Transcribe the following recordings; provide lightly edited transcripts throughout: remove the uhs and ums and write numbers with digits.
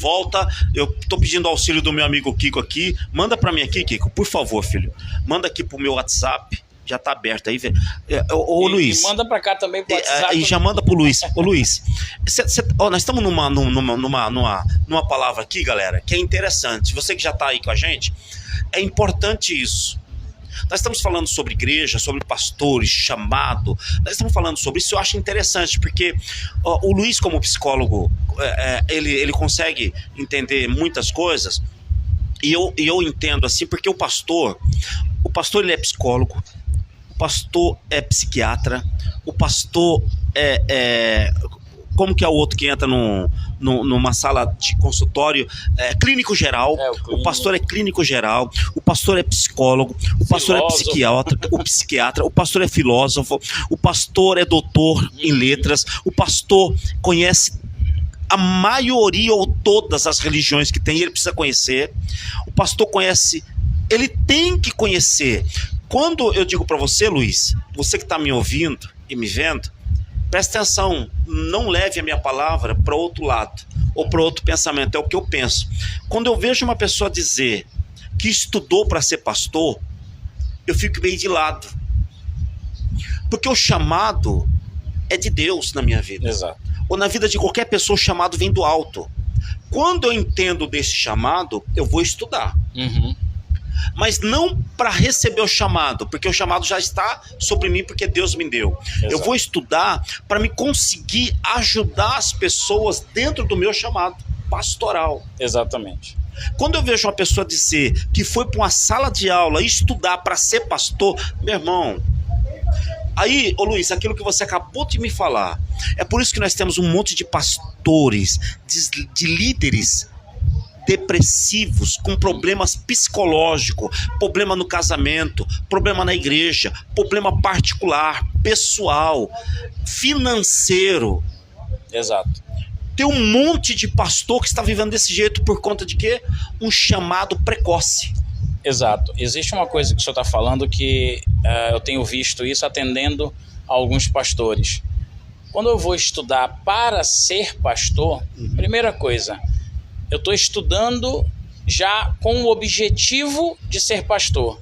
volta. Eu tô pedindo auxílio do meu amigo Kiko aqui. Manda pra mim aqui, Kiko, por favor, filho. Manda aqui pro meu WhatsApp. Já tá aberto aí, velho. Ô, Luiz. E manda pra cá também pro WhatsApp. E já manda pro Luiz. Ô, Luiz, nós estamos numa palavra aqui, galera, que é interessante. Você que já tá aí com a gente, é importante isso. Nós estamos falando sobre igreja, sobre pastores, chamado. Nós estamos falando sobre isso. Eu acho interessante, porque o Luiz, como psicólogo, ele consegue entender muitas coisas. E eu entendo assim, porque o pastor ele é psicólogo, o pastor é psiquiatra, o pastor como que é o outro que entra numa sala de consultório? Clínico geral. O pastor é clínico geral, o pastor é psicólogo, o pastor é psiquiatra, o pastor é filósofo, o pastor é doutor em letras, o pastor conhece a maioria ou todas as religiões que tem, ele precisa conhecer. O pastor conhece, ele tem que conhecer. Quando eu digo para você, Luiz, você que está me ouvindo e me vendo, presta atenção, não leve a minha palavra para outro lado ou para outro pensamento, é o que eu penso. Quando eu vejo uma pessoa dizer que estudou para ser pastor, eu fico meio de lado, porque o chamado é de Deus na minha vida. Exato. Ou na vida de qualquer pessoa, o chamado vem do alto. Quando eu entendo desse chamado, eu vou estudar. Mas não para receber o chamado, porque o chamado já está sobre mim, porque Deus me deu. Exato. Eu vou estudar para me conseguir ajudar as pessoas dentro do meu chamado pastoral. Exatamente. Quando eu vejo uma pessoa dizer que foi para uma sala de aula estudar para ser pastor, meu irmão, aí, ô Luiz, aquilo que você acabou de me falar, é por isso que nós temos um monte de pastores, de líderes depressivos, com problemas psicológicos, problema no casamento, problema na igreja, problema particular, pessoal, financeiro. Exato. Tem um monte de pastor que está vivendo desse jeito por conta de quê? Um chamado precoce. Exato. Existe uma coisa que o senhor está falando que eu tenho visto isso atendendo a alguns pastores. Quando eu vou estudar para ser pastor, primeira coisa, eu estou estudando já com o objetivo de ser pastor.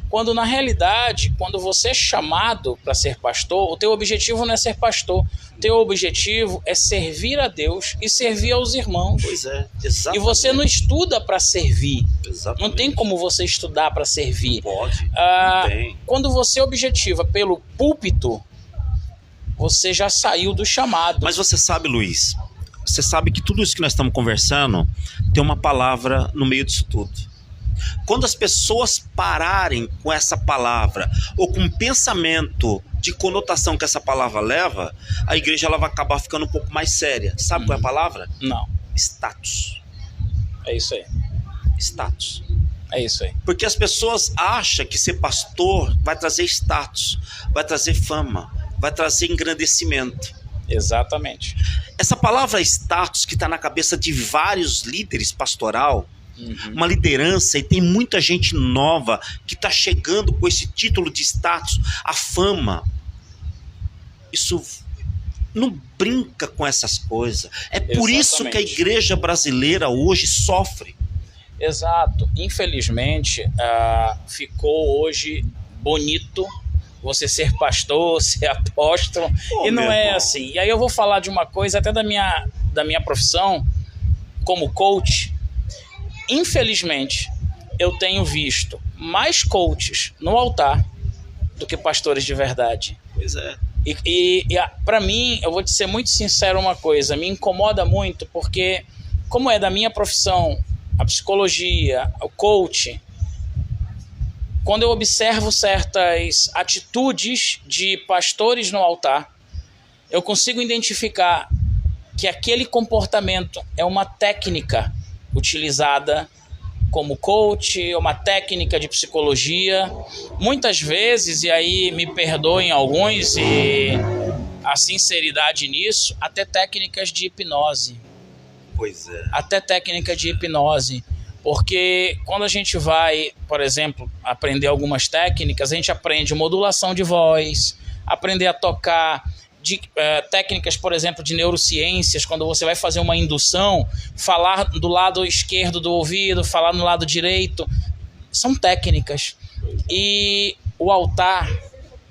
Quando na realidade, quando você é chamado para ser pastor, o teu objetivo não é ser pastor. O teu objetivo é servir a Deus e servir aos irmãos. Pois é, exatamente. E você não estuda para servir. Exatamente. Não tem como você estudar para servir. Não pode. Não tem. Quando você objetiva pelo púlpito, você já saiu do chamado. Mas você sabe, Luiz, você sabe que tudo isso que nós estamos conversando tem uma palavra no meio disso tudo. Quando as pessoas pararem com essa palavra ou com o pensamento de conotação que essa palavra leva, a igreja ela vai acabar ficando um pouco mais séria. Sabe qual é a palavra? Não. Status. É isso aí. Status. É isso aí. Porque as pessoas acham que ser pastor vai trazer status, vai trazer fama, vai trazer engrandecimento. Exatamente. Essa palavra status que está na cabeça de vários líderes pastoral, uma liderança, e tem muita gente nova que está chegando com esse título de status, a fama. Isso não brinca com essas coisas. É por isso que a igreja brasileira hoje sofre. Exato. Infelizmente, ficou hoje bonito você ser pastor, ser apóstolo, e não é assim. E aí eu vou falar de uma coisa até da minha profissão como coach. Infelizmente, eu tenho visto mais coaches no altar do que pastores de verdade. Pois é. E para mim, eu vou te ser muito sincero uma coisa, me incomoda muito porque, como é da minha profissão, a psicologia, o coach, quando eu observo certas atitudes de pastores no altar, eu consigo identificar que aquele comportamento é uma técnica utilizada como coach, uma técnica de psicologia. Muitas vezes, e aí me perdoem alguns, e a sinceridade nisso, até técnicas de hipnose. Pois é. Até técnica de hipnose. Porque quando a gente vai, por exemplo, aprender algumas técnicas, a gente aprende modulação de voz, aprender a tocar técnicas, por exemplo, de neurociências, quando você vai fazer uma indução, falar do lado esquerdo do ouvido, falar no lado direito, são técnicas. E o altar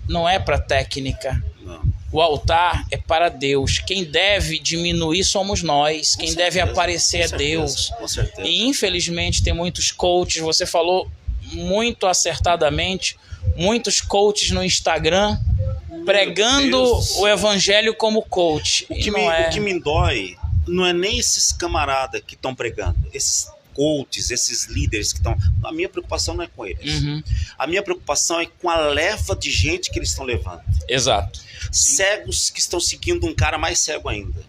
não é para técnica. Não. O altar é para Deus. Quem deve diminuir somos nós. Quem deve aparecer é Deus. Com certeza. E infelizmente tem muitos coaches, você falou muito acertadamente, muitos coaches no Instagram pregando o evangelho como coach. O que me dói não é nem esses camaradas que estão pregando, esses coaches, esses líderes que estão... A minha preocupação não é com eles. A minha preocupação é com a leva de gente que eles estão levando. Exato. Cegos que estão seguindo um cara mais cego ainda.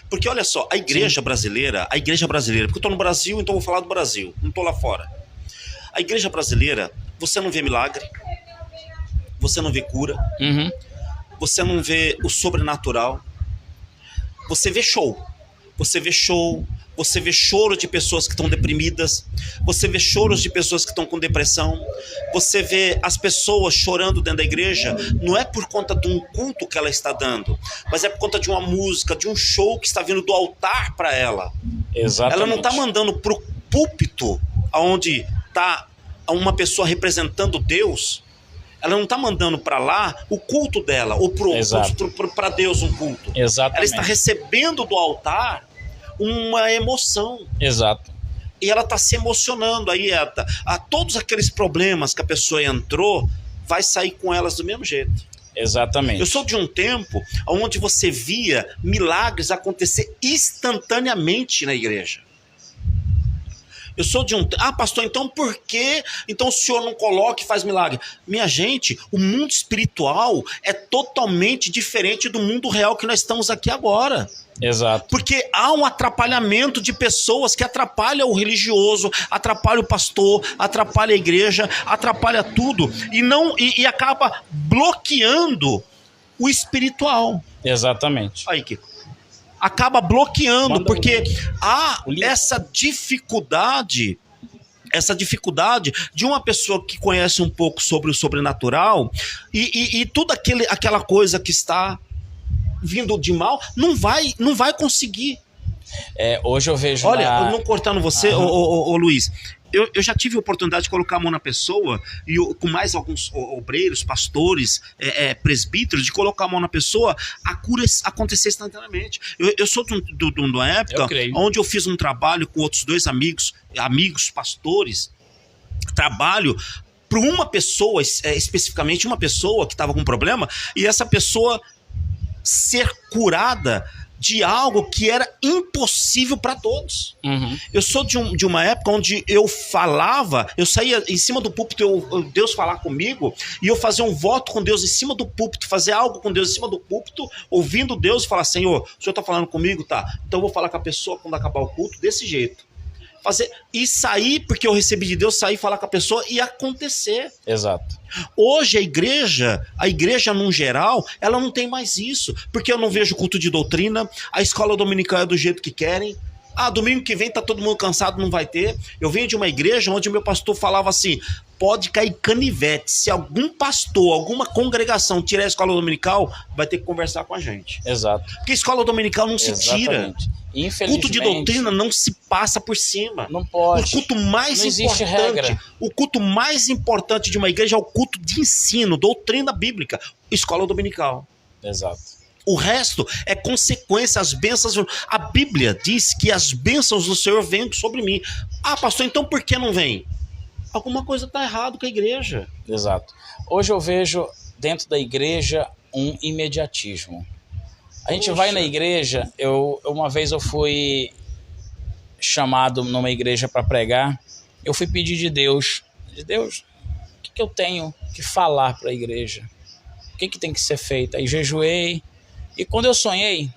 Porque olha só, a igreja brasileira, porque eu estou no Brasil, então eu vou falar do Brasil, não estou lá fora. A igreja brasileira, você não vê milagre, você não vê cura, você não vê o sobrenatural, você vê show. Você vê choro de pessoas que estão deprimidas, você vê choros de pessoas que estão com depressão, você vê as pessoas chorando dentro da igreja, não é por conta de um culto que ela está dando, mas é por conta de uma música, de um show que está vindo do altar para ela. Exatamente. Ela não está mandando para o púlpito, onde está uma pessoa representando Deus, ela não está mandando para lá o culto dela, ou para Deus um culto. Exatamente. Ela está recebendo do altar uma emoção. Exato. E ela está se emocionando. Aí a todos aqueles problemas que a pessoa entrou, vai sair com elas do mesmo jeito. Exatamente. Eu sou de um tempo onde você via milagres acontecer instantaneamente na igreja. Eu sou de um... Ah, pastor, então por que então o senhor não coloca e faz milagre? Minha gente, o mundo espiritual é totalmente diferente do mundo real que nós estamos aqui agora. Exato. Porque há um atrapalhamento de pessoas que atrapalha o religioso, atrapalha o pastor, atrapalha a igreja, atrapalha tudo e acaba bloqueando o espiritual. Exatamente. Aí, Kiko. Acaba bloqueando, porque há essa dificuldade de uma pessoa que conhece um pouco sobre o sobrenatural e tudo aquela coisa que está vindo de mal, não vai conseguir. Hoje eu vejo... Olha, não cortando você, ô Luiz, eu já tive a oportunidade de colocar a mão na pessoa e com mais alguns obreiros, pastores, presbíteros, de colocar a mão na pessoa, a cura acontecer instantaneamente. Eu sou de uma época onde eu fiz um trabalho com outros dois amigos pastores, trabalho para uma pessoa, especificamente uma pessoa que estava com problema, e essa pessoa ser curada de algo que era impossível para todos. Eu sou de uma época onde eu saía em cima do púlpito, Deus falar comigo, e eu fazia um voto com Deus em cima do púlpito, fazer algo com Deus em cima do púlpito, ouvindo Deus e falar: Senhor, o Senhor está falando comigo? Tá, então eu vou falar com a pessoa quando acabar o culto desse jeito. E sair, porque eu recebi de Deus, sair, falar com a pessoa e acontecer. Exato. Hoje a igreja num geral, ela não tem mais isso, porque eu não vejo culto de doutrina, a escola dominical é do jeito que querem. Domingo que vem tá todo mundo cansado, não vai ter. Eu venho de uma igreja onde o meu pastor falava assim: pode cair canivete, se algum pastor, alguma congregação tirar a escola dominical, vai ter que conversar com a gente. Exato. Porque a escola dominical não se tira. Infelizmente, culto de doutrina não se passa por cima. Não pode. O culto mais importante, o culto mais importante de uma igreja é o culto de ensino, doutrina bíblica, escola dominical. Exato. O resto é consequência, as bênçãos. A Bíblia diz que as bênçãos do Senhor vêm sobre mim. Pastor, então por que não vem? Alguma coisa está errado com a igreja. Exato. Hoje eu vejo dentro da igreja um imediatismo. A gente vai na igreja, uma vez eu fui chamado numa igreja para pregar, eu fui pedir de Deus, o que eu tenho que falar para a igreja? O que tem que ser feito? Aí jejuei, e quando eu sonhei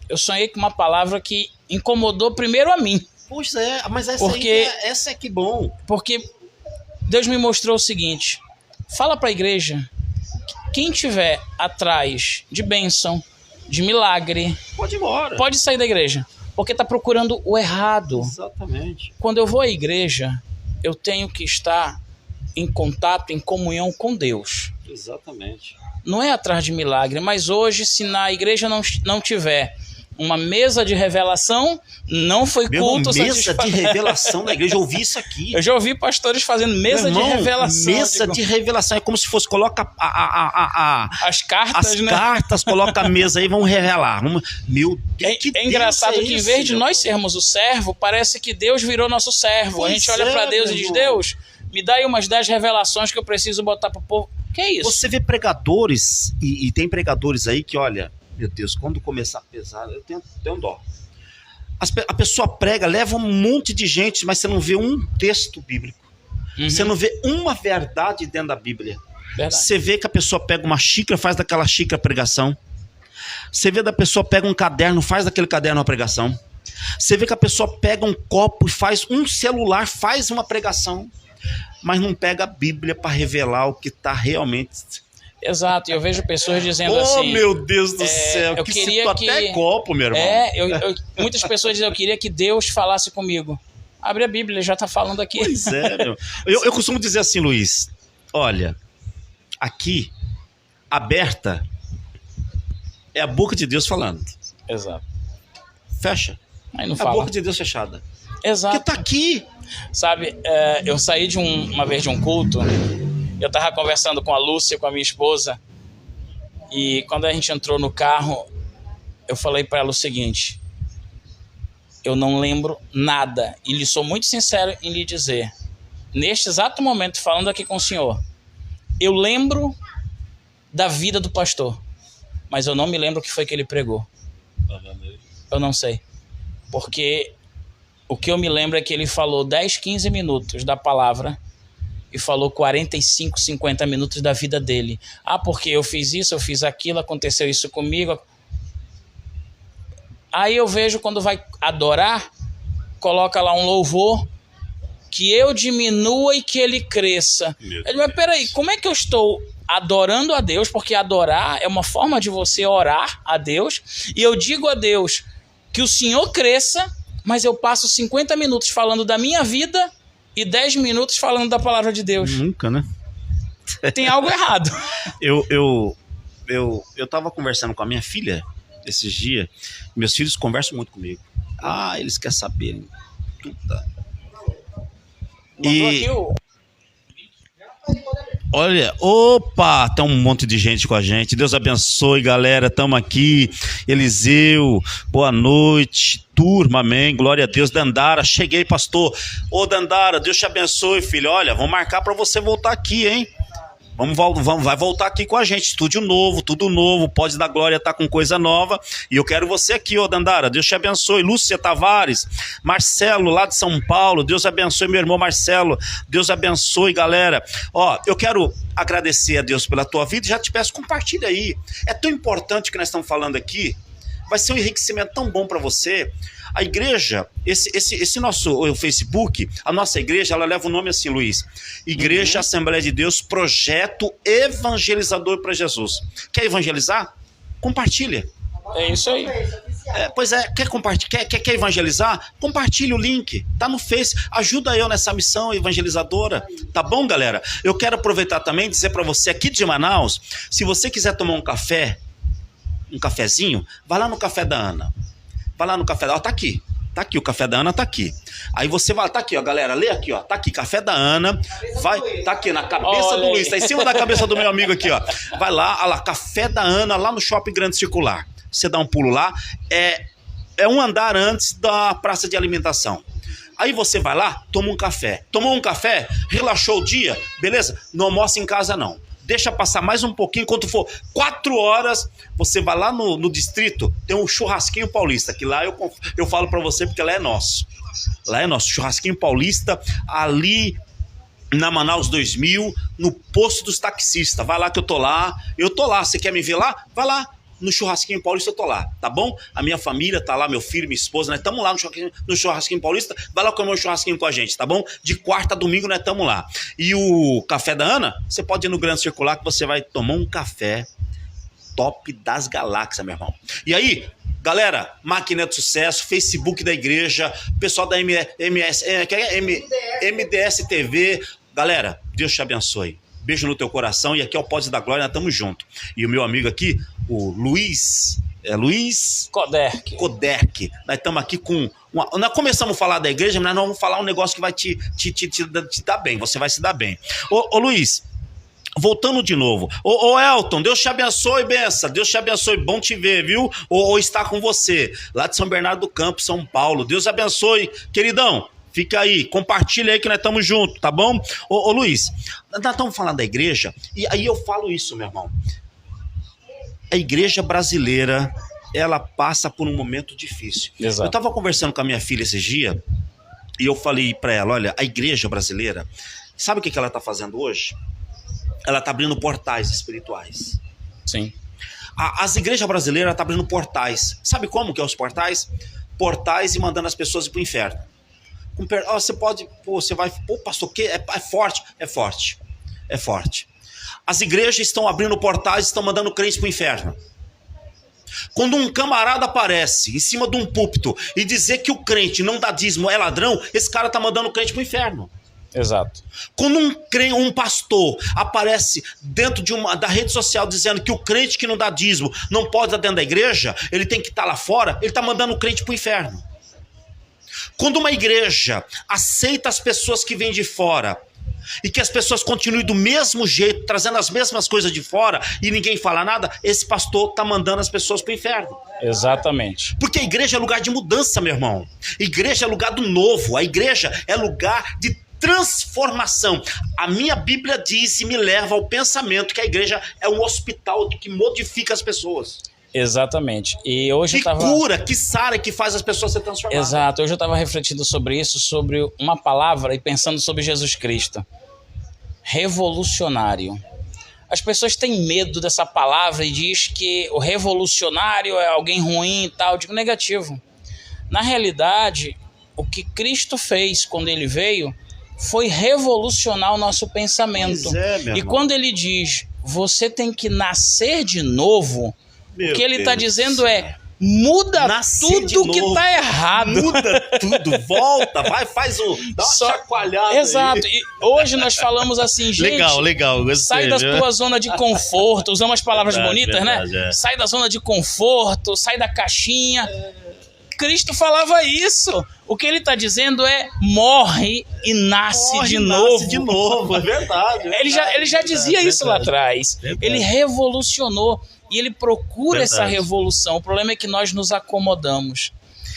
com uma palavra que incomodou primeiro a mim. Pois é, mas essa é que bom. Porque Deus me mostrou o seguinte: fala para a igreja, quem tiver atrás de bênção, de milagre, pode ir embora. Pode sair da igreja, porque está procurando o errado. Exatamente. Quando eu vou à igreja, eu tenho que estar em contato, em comunhão com Deus. Exatamente. Não é atrás de milagre, mas hoje, se na igreja não tiver uma mesa de revelação, não foi culto mesa de revelação da igreja, eu ouvi isso aqui. Eu já ouvi pastores fazendo mesa de revelação. Mesa de revelação, é como se fosse, coloca as cartas, as cartas, coloca a mesa aí, vamos revelar. Meu Deus, é engraçado que em vez de nós sermos o servo, parece que Deus virou nosso servo. A gente olha para Deus e diz, Deus, me dá aí umas 10 revelações que eu preciso botar pro povo. Que é isso? Você vê pregadores, e tem pregadores aí que, olha, meu Deus, quando começar a pesar, eu tenho dó. A pessoa prega, leva um monte de gente, mas você não vê um texto bíblico. Você não vê uma verdade dentro da Bíblia. Verdade. Você vê que a pessoa pega uma xícara, faz daquela xícara pregação. Você vê da pessoa pega um caderno, faz daquele caderno uma pregação. Você vê que a pessoa pega um copo e faz um celular, faz uma pregação. Mas não pega a Bíblia para revelar o que está realmente... Exato, e eu vejo pessoas dizendo assim... Oh, meu Deus do céu, eu queria que... até copo, meu irmão. Muitas pessoas dizem, eu queria que Deus falasse comigo. Abre a Bíblia, ele já está falando aqui. Pois é, meu. Eu costumo dizer assim, Luiz, olha, aqui, aberta, é a boca de Deus falando. Exato. Fecha. Aí não é fala. A boca de Deus fechada. Exato. Porque tá aqui. Sabe, eu saí uma vez de um culto... Eu estava conversando com a Lúcia, com a minha esposa, e quando a gente entrou no carro, eu falei para ela o seguinte: eu não lembro nada, e lhe sou muito sincero em lhe dizer, neste exato momento, falando aqui com o senhor, eu lembro da vida do pastor, mas eu não me lembro o que foi que ele pregou. Eu não sei, porque o que eu me lembro é que ele falou 10, 15 minutos da palavra, e falou 45, 50 minutos da vida dele. Ah, porque eu fiz isso, eu fiz aquilo, aconteceu isso comigo. Aí eu vejo quando vai adorar, coloca lá um louvor, que eu diminua e que ele cresça. Ele, mas peraí, como é que eu estou adorando a Deus? Porque adorar é uma forma de você orar a Deus, e eu digo a Deus que o Senhor cresça, mas eu passo 50 minutos falando da minha vida e 10 minutos falando da palavra de Deus. Nunca, né? Tem algo errado. Eu tava conversando com a minha filha esses dias. Meus filhos conversam muito comigo. Ah, eles querem saber tudo. E olha, opa, tem um monte de gente com a gente. Deus abençoe, galera. Estamos aqui. Eliseu, boa noite. Turma, amém. Glória a Deus. Dandara, cheguei, pastor. Ô, Dandara, Deus te abençoe, filho. Olha, vamos marcar para você voltar aqui, hein? Vai voltar aqui com a gente, estúdio novo, tudo novo, pode dar glória, tá com coisa nova, e eu quero você aqui, ô Dandara, Deus te abençoe. Lúcia Tavares, Marcelo lá de São Paulo, Deus abençoe meu irmão Marcelo, Deus abençoe, galera. Ó, eu quero agradecer a Deus pela tua vida e já te peço, compartilha aí, é tão importante que nós estamos falando aqui, vai ser um enriquecimento tão bom para você. A igreja, esse nosso Facebook, a nossa igreja, ela leva o nome assim, Luiz. Igreja Assembleia de Deus, projeto evangelizador para Jesus. Quer evangelizar? Compartilha. É isso aí. Pois é, quer evangelizar? Compartilha o link, tá no Face, ajuda eu nessa missão evangelizadora, tá bom, galera? Eu quero aproveitar também e dizer para você aqui de Manaus, se você quiser tomar um café, um cafezinho, vai lá no Café da Ana. Vai lá no Café da Ana, tá aqui, o Café da Ana tá aqui. Aí você vai, tá aqui, ó, galera, lê aqui, ó, tá aqui, Café da Ana, vai, tá aqui na cabeça do Luiz, tá em cima da cabeça do meu amigo aqui, ó. Vai lá, olha lá, Café da Ana, lá no Shopping Grande Circular. Você dá um pulo lá, é um andar antes da praça de alimentação. Aí você vai lá, toma um café. Tomou um café, relaxou o dia, beleza? Não almoça em casa, não. Deixa passar mais um pouquinho, quando for 4 horas, você vai lá no distrito, tem um churrasquinho paulista, que lá eu falo pra você porque lá é nosso. Lá é nosso, churrasquinho paulista, ali na Manaus 2000, no posto dos taxistas. Vai lá que eu tô lá, você quer me ver lá? Vai lá. No churrasquinho paulista eu tô lá, tá bom? A minha família tá lá, meu filho, minha esposa, nós estamos lá no churrasquinho paulista, vai lá comer um churrasquinho com a gente, tá bom? De quarta a domingo nós estamos lá. E o Café da Ana, você pode ir no Grande Circular que você vai tomar um café top das galáxias, meu irmão. E aí, galera, Máquina de Sucesso, Facebook da igreja, pessoal da MDS TV, galera, Deus te abençoe. Beijo no teu coração. E aqui é o Pod da Glória, nós estamos juntos. E o meu amigo aqui, o Luiz Koderk. Nós estamos aqui com... Nós começamos a falar da igreja, mas nós vamos falar um negócio que vai te dar bem. Você vai se dar bem. Ô Luiz, voltando de novo. Ô Elton, Deus te abençoe, benção. Deus te abençoe, bom te ver, viu? Ou estar com você, lá de São Bernardo do Campo, São Paulo. Deus abençoe, queridão. Fica aí, compartilha aí que nós estamos juntos, tá bom? Ô Luiz, nós estamos falando da igreja, e aí eu falo isso, meu irmão. A igreja brasileira, ela passa por um momento difícil. Exato. Eu estava conversando com a minha filha esses dias, e eu falei para ela, olha, a igreja brasileira, sabe o que ela está fazendo hoje? Ela está abrindo portais espirituais. Sim. As igrejas brasileiras estão abrindo portais. Sabe como que é os portais? Portais e mandando as pessoas para o inferno. Você pode, você vai, pastor, que é forte? É forte. É forte. As igrejas estão abrindo portais e estão mandando crentes para o inferno. Quando um camarada aparece em cima de um púlpito e dizer que o crente não dá dízimo, é ladrão, esse cara está mandando o crente para o inferno. Exato. Quando um pastor aparece dentro da rede social dizendo que o crente que não dá dízimo não pode estar dentro da igreja, ele tem que estar lá fora, ele está mandando o crente para o inferno. Quando uma igreja aceita as pessoas que vêm de fora e que as pessoas continuem do mesmo jeito, trazendo as mesmas coisas de fora e ninguém fala nada, esse pastor está mandando as pessoas para o inferno. Exatamente. Porque a igreja é lugar de mudança, meu irmão. A igreja é lugar do novo. A igreja é lugar de transformação. A minha Bíblia diz e me leva ao pensamento que a igreja é um hospital que modifica as pessoas. Exatamente. E hoje que cura, que sara, que faz as pessoas se transformarem. Exato. Hoje eu estava refletindo sobre isso, sobre uma palavra e pensando sobre Jesus Cristo. Revolucionário. As pessoas têm medo dessa palavra e diz que o revolucionário é alguém ruim e tal. Eu digo negativo. Na realidade, o que Cristo fez quando ele veio foi revolucionar o nosso pensamento. E quando ele diz, você tem que nascer de novo, o que ele está dizendo é, muda tudo que está errado. Muda tudo, volta, vai, dá uma chacoalhada. Exato, e hoje nós falamos assim, gente, legal, sai da tua zona de conforto, usamos as palavras bonitas, né? Sai da zona de conforto, sai da caixinha. Cristo falava isso. O que ele está dizendo é, morre e nasce de novo. Nasce de novo, é verdade. Ele já dizia isso lá atrás. Ele revolucionou. E ele procura essa revolução. O problema é que nós nos acomodamos.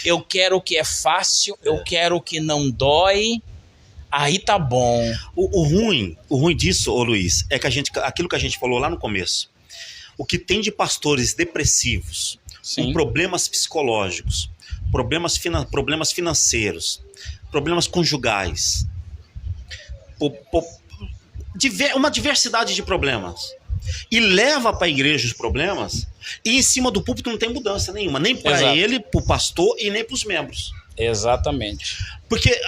Eu quero o que é fácil, eu quero o que não dói. Aí tá bom. O ruim disso, ô Luiz, é que aquilo que a gente falou lá no começo. O que tem de pastores depressivos, com problemas psicológicos, problemas financeiros, problemas conjugais, uma diversidade de problemas. E leva para a igreja os problemas, e em cima do púlpito não tem mudança nenhuma, nem para ele, para o pastor e nem para os membros. Exatamente. Porque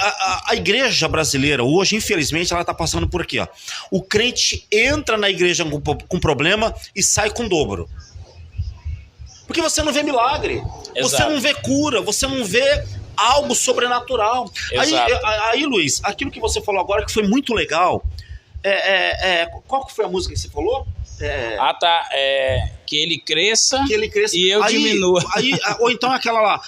a igreja brasileira hoje, infelizmente, ela está passando por aqui, ó. O crente entra na igreja com problema e sai com dobro. Porque você não vê milagre, você não vê cura, você não vê algo sobrenatural. Aí, Luiz, aquilo que você falou agora que foi muito legal. Qual que foi a música que você falou? Que ele cresça e eu aí, diminua. Ou então aquela lá,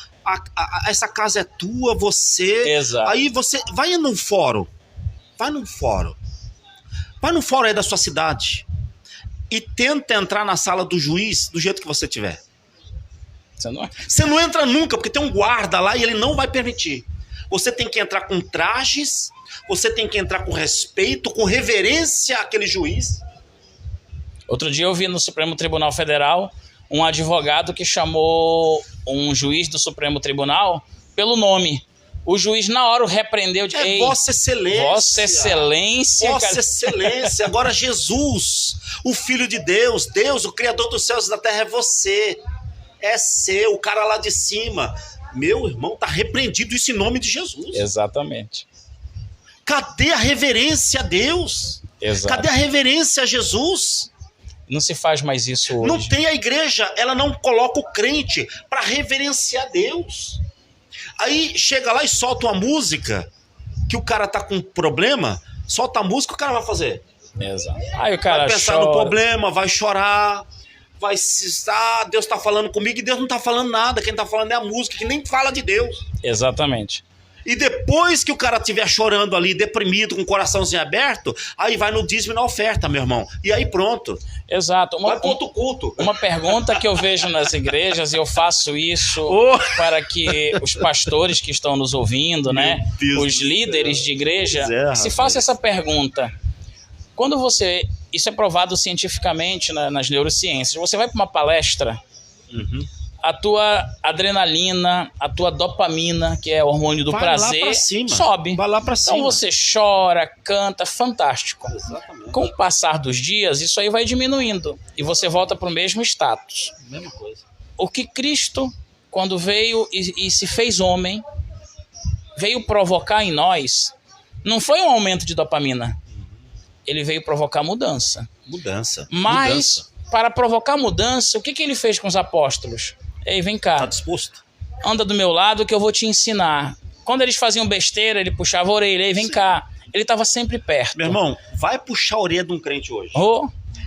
essa casa é tua, você... Exato. Aí você vai num fórum, vai no fórum aí da sua cidade e tenta entrar na sala do juiz do jeito que você tiver. Você não entra nunca, porque tem um guarda lá e ele não vai permitir. Você tem que entrar com trajes, você tem que entrar com respeito, com reverência àquele juiz. Outro dia eu vi no Supremo Tribunal Federal um advogado que chamou um juiz do Supremo Tribunal pelo nome. O juiz na hora o repreendeu de Vossa Excelência. Vossa Excelência. Vossa Excelência. Agora Jesus, o Filho de Deus, Deus, o Criador dos céus e da terra é você. É seu, o cara lá de cima. Meu irmão, tá repreendido isso em nome de Jesus. Exatamente. Cadê a reverência a Deus? Exato. Cadê a reverência a Jesus? Não se faz mais isso hoje. Não tem a igreja, ela não coloca o crente para reverenciar Deus. Aí chega lá e solta uma música, que o cara tá com problema, solta a música, o cara vai fazer. Exato. Aí o cara vai pensar chora. no problema, vai chorar, vai se... Deus tá falando comigo, e Deus não tá falando nada. Quem tá falando é a música, que nem fala de Deus. Exatamente. E depois que o cara estiver chorando ali, deprimido, com o coraçãozinho aberto, aí vai no dízimo e na oferta, meu irmão. E aí pronto. Exato. Vai pro outro culto. Uma pergunta que eu vejo nas igrejas, e eu faço isso para que os pastores que estão nos ouvindo, né, os líderes de igreja, se façam essa pergunta. Quando você... Isso é provado cientificamente nas neurociências. Você vai para uma palestra... A tua adrenalina, a tua dopamina, que é o hormônio do prazer, sobe. Vai lá pra cima. Então você chora, canta, fantástico. Exatamente. Com o passar dos dias, isso aí vai diminuindo. E você volta para o mesmo status. Mesma coisa. O que Cristo, quando veio e se fez homem, veio provocar em nós, não foi um aumento de dopamina. Ele veio provocar mudança. Mas, para provocar mudança, o que ele fez com os apóstolos? Ei, vem cá. Tá disposto? Anda do meu lado que eu vou te ensinar. Quando eles faziam besteira, ele puxava a orelha. Ei, vem cá. Ele estava sempre perto. Meu irmão, vai puxar a orelha de um crente hoje.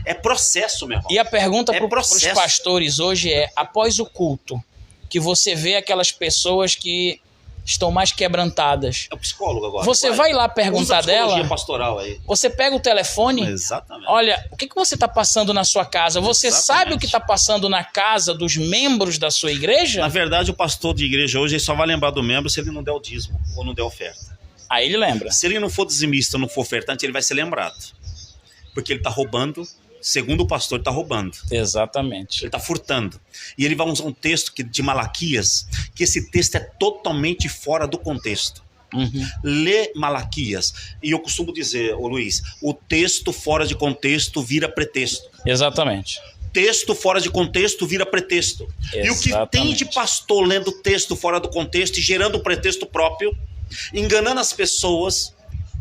É processo, meu irmão. E a pergunta para os pastores hoje é, após o culto, que você vê aquelas pessoas que estão mais quebrantadas. É o psicólogo agora. Você vai lá perguntar dela. Pastoral aí. Você pega o telefone. Exatamente. Olha, o que você está passando na sua casa? Você sabe o que está passando na casa dos membros da sua igreja? Na verdade, o pastor de igreja hoje ele só vai lembrar do membro se ele não der o dízimo ou não der oferta. Aí ele lembra. Se ele não for dizimista, não for ofertante, ele vai ser lembrado. Porque ele está roubando. Segundo o pastor, ele está roubando. Exatamente. Ele está furtando. E ele vai usar um texto de Malaquias, que esse texto é totalmente fora do contexto. Lê Malaquias. E eu costumo dizer, ô Luiz, o texto fora de contexto vira pretexto. Exatamente. Texto fora de contexto vira pretexto. Exatamente. E o que tem de pastor lendo texto fora do contexto e gerando um pretexto próprio, enganando as pessoas,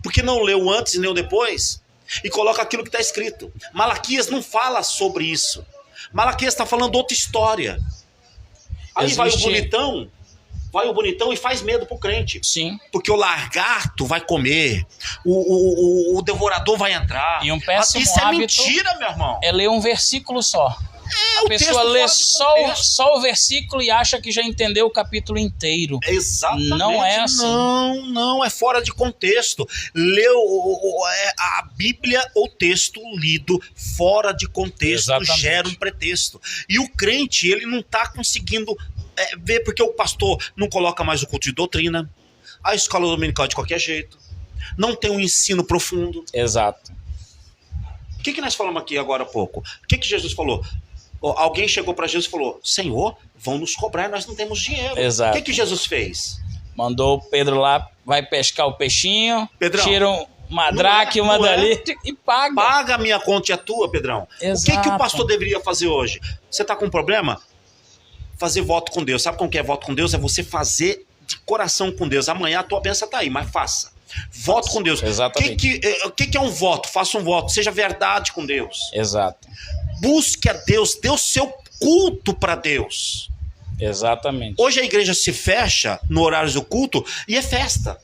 porque não leu antes e leu depois... E coloca aquilo que está escrito. Malaquias não fala sobre isso. Malaquias está falando outra história. Aí vai o bonitão e faz medo pro crente. Sim. Porque o lagarto vai comer, o devorador vai entrar. E um péssimo isso hábito é mentira, meu irmão. É ler um versículo só. A pessoa lê só o versículo e acha que já entendeu o capítulo inteiro. Exatamente. Não é assim. Não, é fora de contexto. Leu a Bíblia, o texto lido fora de contexto. Exatamente. Gera um pretexto. E o crente, ele não está conseguindo ver, porque o pastor não coloca mais o culto de doutrina, a escola dominical de qualquer jeito, não tem um ensino profundo. Exato. O que nós falamos aqui agora há pouco? O que Jesus falou? Alguém chegou para Jesus e falou: Senhor, vão nos cobrar, nós não temos dinheiro. Exato. O que Jesus fez? Mandou Pedro lá, vai pescar o peixinho, Pedrão, tira uma dracma dali e paga. Paga a minha conta e a tua, Pedrão. Exato. O que o pastor deveria fazer hoje? Você está com um problema? Fazer voto com Deus. Sabe como que é voto com Deus? É você fazer de coração com Deus. Amanhã a tua bênção está aí, mas faça. Voto com Deus. Exatamente. O que é um voto? Faça um voto. Seja verdade com Deus. Exato. Busque a Deus. Dê o seu culto para Deus. Exatamente. Hoje a igreja se fecha no horário do culto e é festa.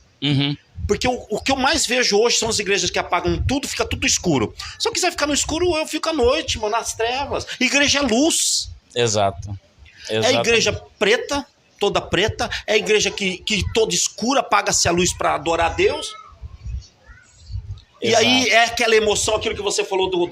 Porque o que eu mais vejo hoje são as igrejas que apagam tudo, fica tudo escuro. Se eu quiser ficar no escuro, eu fico à noite, mano, nas trevas. Igreja é luz. Exato. É a igreja preta, toda preta. É a igreja que toda escura, apaga-se a luz para adorar a Deus. E aí é aquela emoção, aquilo que você falou do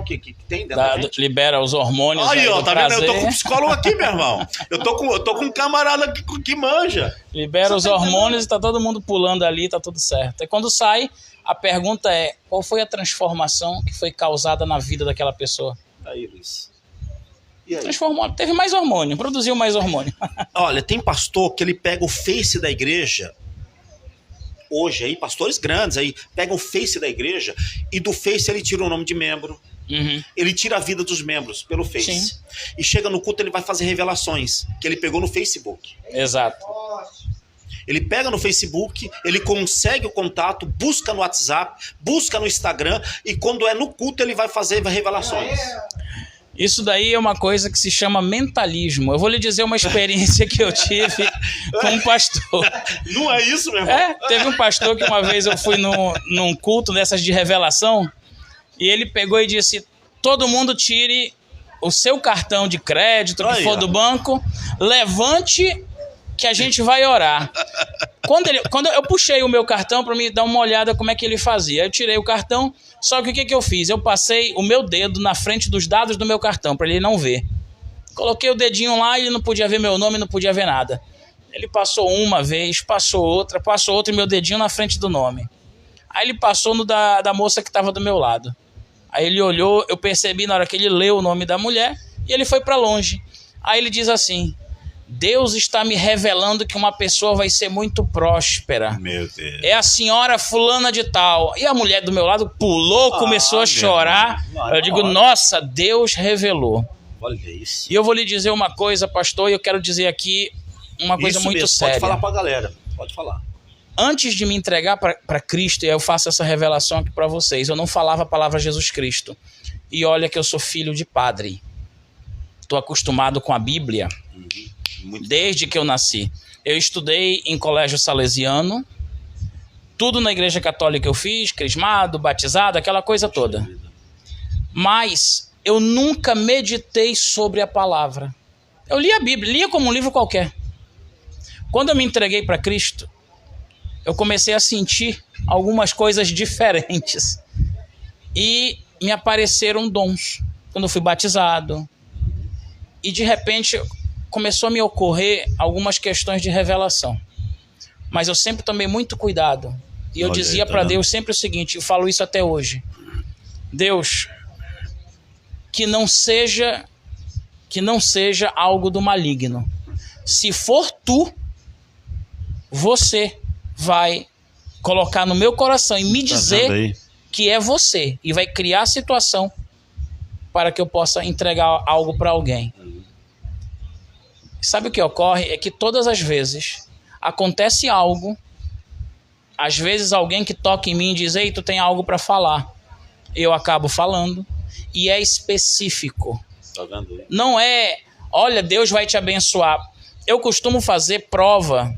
que tem dentro da gente. Libera os hormônios. Aí, ó, tá prazer. vendo? Eu tô com um psicólogo aqui, meu irmão. Eu tô com um camarada aqui que manja. Libera os hormônios e tá todo mundo pulando ali, tá tudo certo. E quando sai, a pergunta é: qual foi a transformação que foi causada na vida daquela pessoa? Aí, Luiz. E aí? Transformou, teve mais hormônio, produziu mais hormônio. Olha, tem pastor que ele pega o Face da igreja. Hoje aí, pastores grandes aí, pegam o Face da igreja e do Face ele tira o nome de membro. Ele tira a vida dos membros pelo Face. Sim. E chega no culto, ele vai fazer revelações que ele pegou no Facebook. Exato. Ele pega no Facebook, ele consegue o contato, busca no WhatsApp, busca no Instagram e quando é no culto ele vai fazer revelações. Isso daí é uma coisa que se chama mentalismo. Eu vou lhe dizer uma experiência que eu tive com um pastor. Não é isso, meu irmão? Teve um pastor que uma vez eu fui num culto dessas de revelação. E ele pegou e disse, todo mundo tire o seu cartão de crédito, que for do banco, levante que a gente vai orar. Quando eu puxei o meu cartão para me dar uma olhada como é que ele fazia, eu tirei o cartão, só que o que eu fiz? Eu passei o meu dedo na frente dos dados do meu cartão, para ele não ver. Coloquei o dedinho lá e ele não podia ver meu nome, não podia ver nada. Ele passou uma vez, passou outra e meu dedinho na frente do nome. Aí ele passou no da moça que estava do meu lado. Aí ele olhou, eu percebi na hora que ele leu o nome da mulher e ele foi para longe. Aí ele diz assim, Deus está me revelando que uma pessoa vai ser muito próspera. Meu Deus. É a senhora fulana de tal. E a mulher do meu lado pulou, começou a chorar. Eu digo, nossa, Deus revelou. Olha isso. E eu vou lhe dizer uma coisa, pastor, e eu quero dizer aqui uma coisa isso muito mesmo. séria. Pode falar para a galera, pode falar. Antes de me entregar para Cristo, e eu faço essa revelação aqui para vocês, eu não falava a palavra Jesus Cristo. E olha que eu sou filho de padre. Estou acostumado com a Bíblia desde que eu nasci. Eu estudei em colégio salesiano, tudo na igreja católica eu fiz, crismado, batizado, aquela coisa toda. Mas eu nunca meditei sobre a palavra. Eu li a Bíblia, lia como um livro qualquer. Quando eu me entreguei para Cristo, eu comecei a sentir algumas coisas diferentes. E me apareceram dons. Quando eu fui batizado. E de repente começou a me ocorrer algumas questões de revelação. Mas eu sempre tomei muito cuidado. E eu dizia para Deus sempre o seguinte, eu falo isso até hoje. Deus, que não seja algo do maligno. Se for tu, você vai colocar no meu coração e me dizer que é você. E vai criar a situação para que eu possa entregar algo para alguém. Sabe o que ocorre? É que todas as vezes acontece algo, às vezes alguém que toca em mim diz, ei, tu tem algo para falar. Eu acabo falando e é específico. Não é, olha, Deus vai te abençoar. Eu costumo fazer prova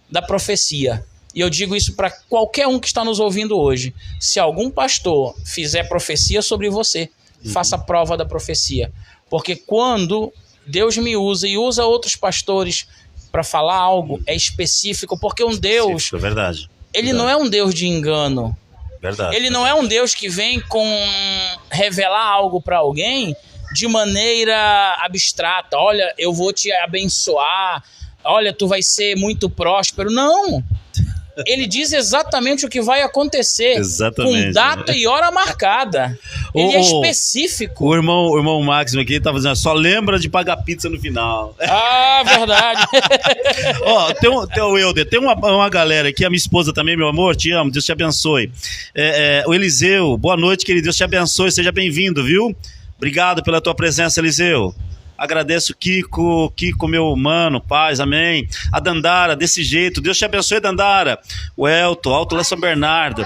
da profecia. E eu digo isso para qualquer um que está nos ouvindo hoje. Se algum pastor fizer profecia sobre você, faça prova da profecia. Porque quando Deus me usa e usa outros pastores para falar algo, é específico. Porque um Deus, verdade. Ele não é um Deus de engano. Verdade. Ele não é um Deus que vem revelar algo para alguém de maneira abstrata. Olha, eu vou te abençoar. Olha, tu vai ser muito próspero. Não. Ele diz exatamente o que vai acontecer. Exatamente. Com data e hora marcada. Ele é específico. O irmão Máximo aqui tá fazendo, só lembra de pagar pizza no final. Ah, verdade. Ó, tem o Euder, tem uma galera aqui, a minha esposa também, meu amor, te amo, Deus te abençoe. O Eliseu, boa noite, querido, Deus te abençoe, seja bem-vindo, viu? Obrigado pela tua presença, Eliseu. Agradeço Kiko, meu mano, paz, amém. A Dandara, desse jeito, Deus te abençoe, Dandara. O Elton, Alto lá São Bernardo.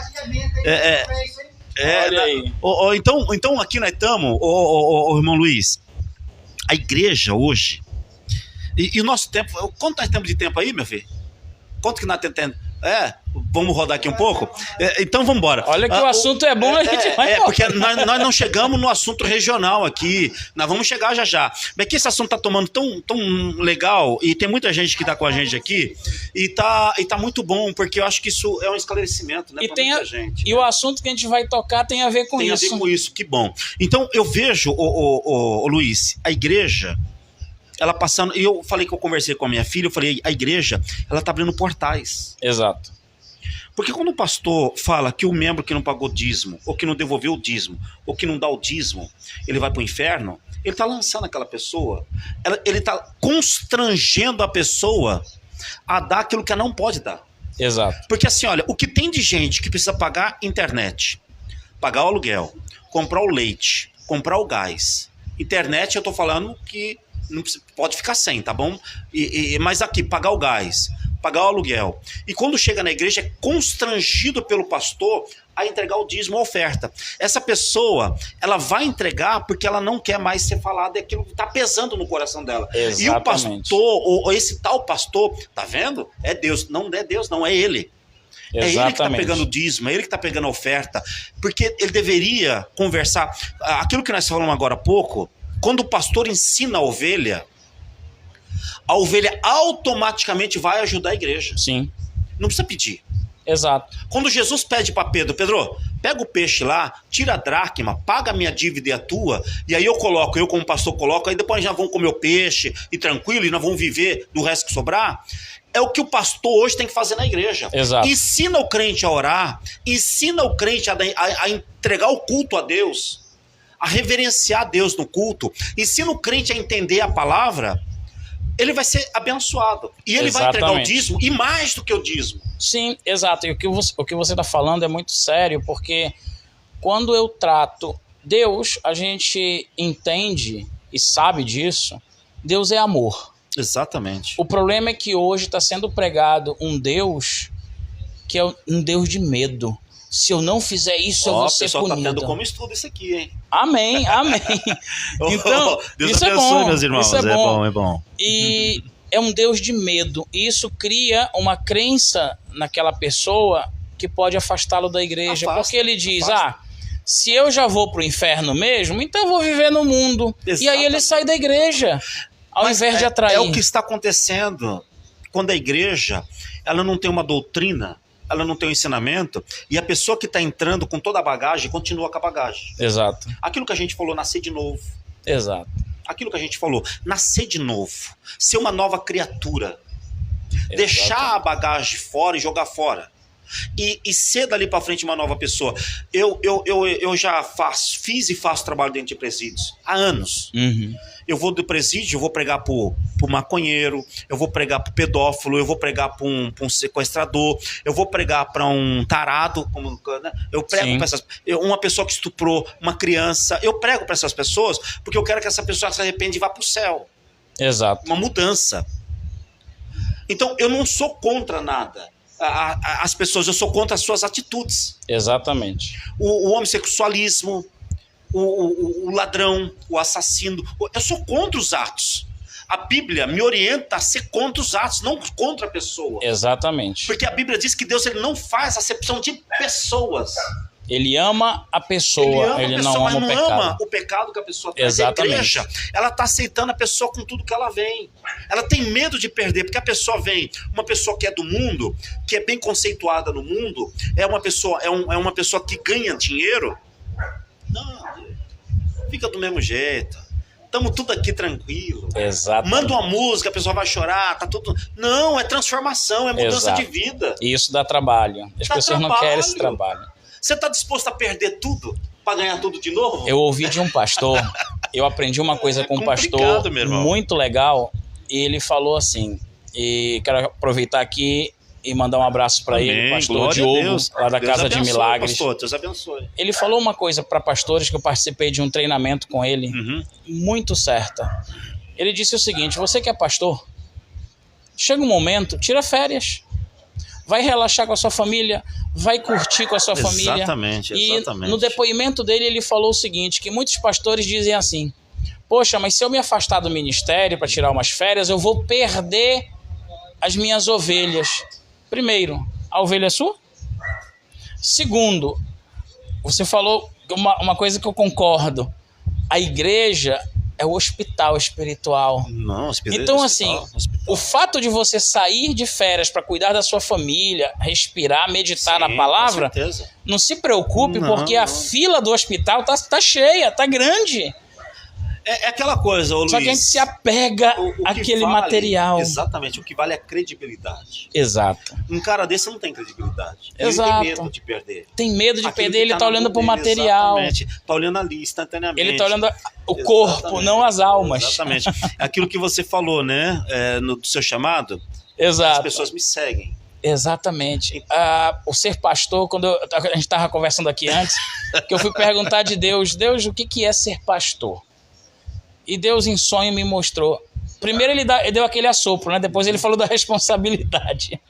Olha aí. Então aqui nós estamos, irmão Luiz, a igreja hoje, e o nosso tempo, quanto nós temos de tempo aí, meu filho? Quanto que nós temos? Vamos rodar aqui um pouco? Então vamos embora. Olha que o assunto é bom, a gente vai embora. Porque nós não chegamos no assunto regional aqui. Nós vamos chegar já. Mas que esse assunto tá tomando tão legal, e tem muita gente que tá com a gente aqui, e tá muito bom, porque eu acho que isso é um esclarecimento, né, pra muita gente. E o assunto que a gente vai tocar tem a ver com isso. Tem a ver com isso, que bom. Então eu vejo, Luiz, a igreja, ela passando, e eu falei que eu conversei com a minha filha, eu falei, a igreja, ela tá abrindo portais. Exato. Porque quando o pastor fala que o membro que não pagou dízimo, ou que não devolveu o dízimo, ou que não dá o dízimo, ele vai para o inferno, ele está lançando aquela pessoa, ele está constrangendo a pessoa a dar aquilo que ela não pode dar. Exato. Porque assim, olha, o que tem de gente que precisa pagar internet, pagar o aluguel, comprar o leite, comprar o gás, internet eu estou falando que não pode ficar sem, tá bom? Mas aqui, pagar o gás, pagar o aluguel. E quando chega na igreja, é constrangido pelo pastor a entregar o dízimo, a oferta. Essa pessoa, ela vai entregar porque ela não quer mais ser falada, é aquilo que está pesando no coração dela. Exatamente. E o pastor, ou esse tal pastor, tá vendo? É Deus. Não é Deus, não, é ele. É ele que está pegando o dízimo, é ele que está pegando a oferta, porque ele deveria conversar. Aquilo que nós falamos agora há pouco, quando o pastor ensina a ovelha automaticamente vai ajudar a igreja. Sim. Não precisa pedir. Exato. Quando Jesus pede para Pedro, pega o peixe lá, tira a dracma, paga a minha dívida e a tua, e aí eu como pastor coloco, aí depois já vão comer o peixe e tranquilo, e nós vamos viver do resto que sobrar. É o que o pastor hoje tem que fazer na igreja. Exato. Ensina o crente a orar, ensina o crente a entregar o culto a Deus, a reverenciar Deus no culto, ensina o crente a entender a palavra, ele vai ser abençoado. E ele vai entregar o dízimo, e mais do que o dízimo. Sim, exato. E o que você está falando é muito sério, porque quando eu trato Deus, a gente entende e sabe disso, Deus é amor. Exatamente. O problema é que hoje está sendo pregado um Deus que é um Deus de medo. Se eu não fizer isso, eu vou ser punido. O pessoal está tendo como estudo isso aqui, hein? Amém, amém. Então, Deus isso abençoe, é bom, meus irmãos. Isso é bom. É bom. E é um Deus de medo. E isso cria uma crença naquela pessoa que pode afastá-lo da igreja. Porque ele diz, se eu já vou para o inferno mesmo, então eu vou viver no mundo. Exatamente. E aí ele sai da igreja, ao invés de atrair. É o que está acontecendo quando a igreja ela não tem uma doutrina, ela não tem um ensinamento, e a pessoa que está entrando com toda a bagagem continua com a bagagem. Exato. Aquilo que a gente falou, nascer de novo. Exato. Aquilo que a gente falou, nascer de novo, ser uma nova criatura. Exato. Deixar a bagagem fora e jogar fora. E ser dali para frente uma nova pessoa. Eu já fiz e faço trabalho dentro de presídios há anos. Uhum. Eu vou do presídio, eu vou pregar pro maconheiro, eu vou pregar pro pedófilo, eu vou pregar para um sequestrador, eu vou pregar para um tarado, né? Eu prego para uma pessoa que estuprou uma criança, eu prego para essas pessoas porque eu quero que essa pessoa se arrependa e vá pro céu. Exato. Uma mudança. Então eu não sou contra nada. As pessoas, eu sou contra as suas atitudes. Exatamente. O homossexualismo, o ladrão, o assassino, eu sou contra os atos. A Bíblia me orienta a ser contra os atos, não contra a pessoa. Exatamente. Porque a Bíblia diz que Deus ele não faz acepção de pessoas. Ele ama a pessoa, ele não ama o pecado. Ama o pecado que a pessoa traz. Exatamente. A igreja, ela está aceitando a pessoa com tudo que ela vem. Ela tem medo de perder, porque a pessoa vem, uma pessoa que é do mundo, que é bem conceituada no mundo, é uma pessoa que ganha dinheiro. Não, fica do mesmo jeito. Estamos tudo aqui tranquilo. Exato. Manda uma música, a pessoa vai chorar, tá tudo. Não, é transformação, é mudança de vida. E isso dá trabalho. As pessoas não querem esse trabalho. Você está disposto a perder tudo para ganhar tudo de novo? Eu ouvi de um pastor, eu aprendi uma coisa com um pastor muito legal, e ele falou assim, e quero aproveitar aqui e mandar um abraço para ele, pastor Diogo, lá da Casa de Milagres. Pastor, Deus abençoe. Ele falou uma coisa para pastores que eu participei de um treinamento com ele, muito certa. Ele disse o seguinte: você que é pastor, chega um momento, tira férias. Vai relaxar com a sua família, vai curtir com a sua família. Exatamente. E no depoimento dele, ele falou o seguinte, que muitos pastores dizem assim, poxa, mas se eu me afastar do ministério para tirar umas férias, eu vou perder as minhas ovelhas. Primeiro, a ovelha é sua? Segundo, você falou uma coisa que eu concordo, a igreja é o hospital espiritual. Não, hospital. Então, assim, o fato de você sair de férias para cuidar da sua família, respirar, meditar na palavra, com certeza. Não se preocupe, porque a fila do hospital tá cheia, tá grande. É aquela coisa, ô Luiz. Só que a gente se apega àquele material. Exatamente, o que vale é a credibilidade. Exato. Um cara desse não tem credibilidade. Exato. Ele tem medo de perder. Tem medo de perder, ele tá olhando pro material. Exatamente, tá olhando ali instantaneamente. Ele tá olhando o corpo, não as almas. Exatamente. Aquilo que você falou, né, no seu chamado, exato. As pessoas me seguem. Exatamente. O ser pastor, quando a gente estava conversando aqui antes, que eu fui perguntar de Deus, o que é ser pastor? E Deus em sonho me mostrou. Primeiro ele deu aquele assopro, né? Depois ele falou da responsabilidade.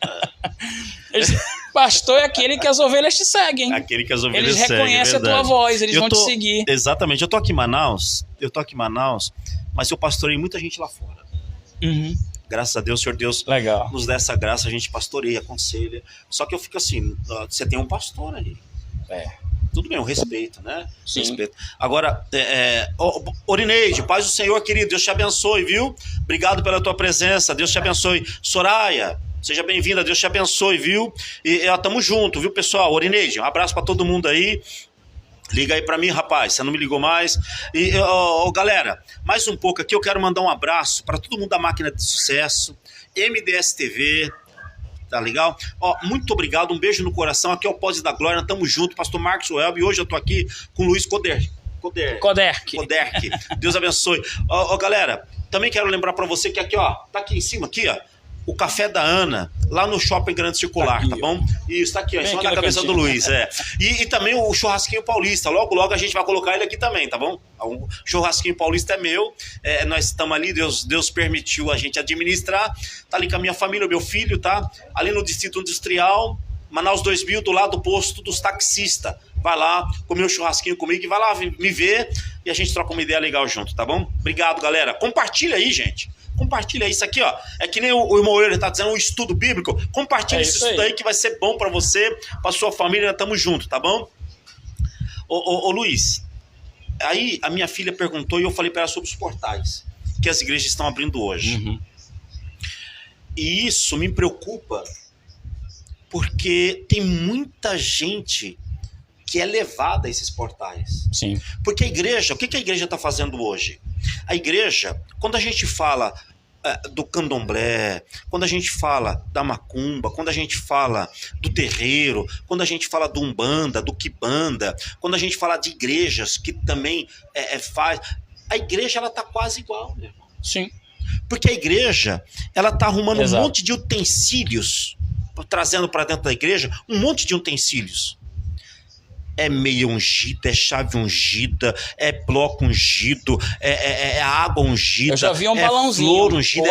Pastor é aquele que as ovelhas te seguem. Aquele que as ovelhas seguem. Eles reconhecem a tua voz, eles vão te seguir. Exatamente. Eu tô aqui em Manaus, mas eu pastorei muita gente lá fora. Graças a Deus, Senhor Deus nos dá essa graça, a gente pastoreia, aconselha. Só que eu fico assim, você tem um pastor aí. Tudo bem, o respeito, né? Sim. Respeito. Agora, Orineide, paz do Senhor, querido, Deus te abençoe, viu? Obrigado pela tua presença, Deus te abençoe. Soraya, seja bem-vinda, Deus te abençoe, viu? E tamo junto, viu, pessoal? Orineide, um abraço pra todo mundo aí. Liga aí pra mim, rapaz, você não me ligou mais. E, galera, mais um pouco aqui, eu quero mandar um abraço para todo mundo da Máquina de Sucesso, MDS TV, tá legal? Muito obrigado, um beijo no coração, aqui é o Pós da Glória, tamo junto, pastor Marcos Welb, e hoje eu tô aqui com o Luiz Koderk. Deus abençoe. Galera, também quero lembrar pra você que aqui, tá aqui em cima, aqui, o Café da Ana, lá no Shopping Grande Circular, tá bom? Isso, tá aqui, em cima da cabeça do Luiz, E também o Churrasquinho Paulista, logo a gente vai colocar ele aqui também, tá bom? O Churrasquinho Paulista é meu, nós estamos ali, Deus permitiu a gente administrar, tá ali com a minha família, o meu filho, tá? Ali no Distrito Industrial, Manaus 2000, do lado do posto dos taxistas. Vai lá, comer um churrasquinho comigo e vai lá me ver e a gente troca uma ideia legal junto, tá bom? Obrigado, galera. Compartilha aí, gente. Compartilha isso aqui, é que nem o irmão Euler tá dizendo, um estudo bíblico. Compartilha esse estudo aí que vai ser bom pra você, pra sua família, tamo junto, tá bom? Ô Luiz, aí a minha filha perguntou e eu falei pra ela sobre os portais que as igrejas estão abrindo hoje. E isso me preocupa porque tem muita gente que é levada a esses portais. Sim. Porque a igreja, o que a igreja está fazendo hoje? A igreja, quando a gente fala do candomblé, quando a gente fala da macumba, quando a gente fala do terreiro, quando a gente fala do umbanda, do quimbanda, quando a gente fala de igrejas que também faz, a igreja ela tá quase igual, meu irmão. Sim. Porque a igreja, ela tá arrumando um monte de utensílios, trazendo para dentro da igreja um monte de utensílios. É meia ungida, é chave ungida, é bloco ungido, é água ungida, eu já vi um balãozinho, flor ungida,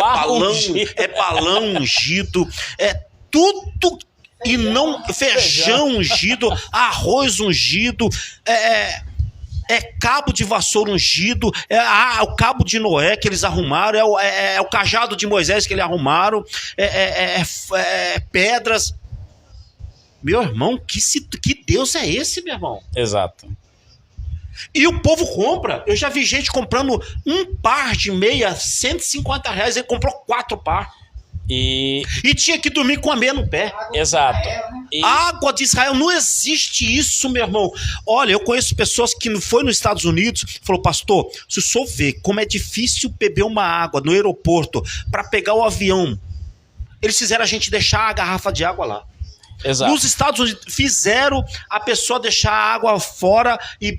é balão ungido, é tudo e não feijão ungido, arroz ungido, é cabo de vassoura ungido, o cabo de Noé que eles arrumaram, é o cajado de Moisés que eles arrumaram, pedras. Meu irmão, que Deus é esse, meu irmão? Exato. E o povo compra. Eu já vi gente comprando um par de meia, R$150. Ele comprou 4 par. E tinha que dormir com a meia no pé. Exato. Água de Israel, não existe isso, meu irmão. Olha, eu conheço pessoas que foi nos Estados Unidos, falou, pastor, se o senhor vê como é difícil beber uma água no aeroporto para pegar o avião, eles fizeram a gente deixar a garrafa de água lá. Exato. Nos Estados Unidos fizeram a pessoa deixar a água fora e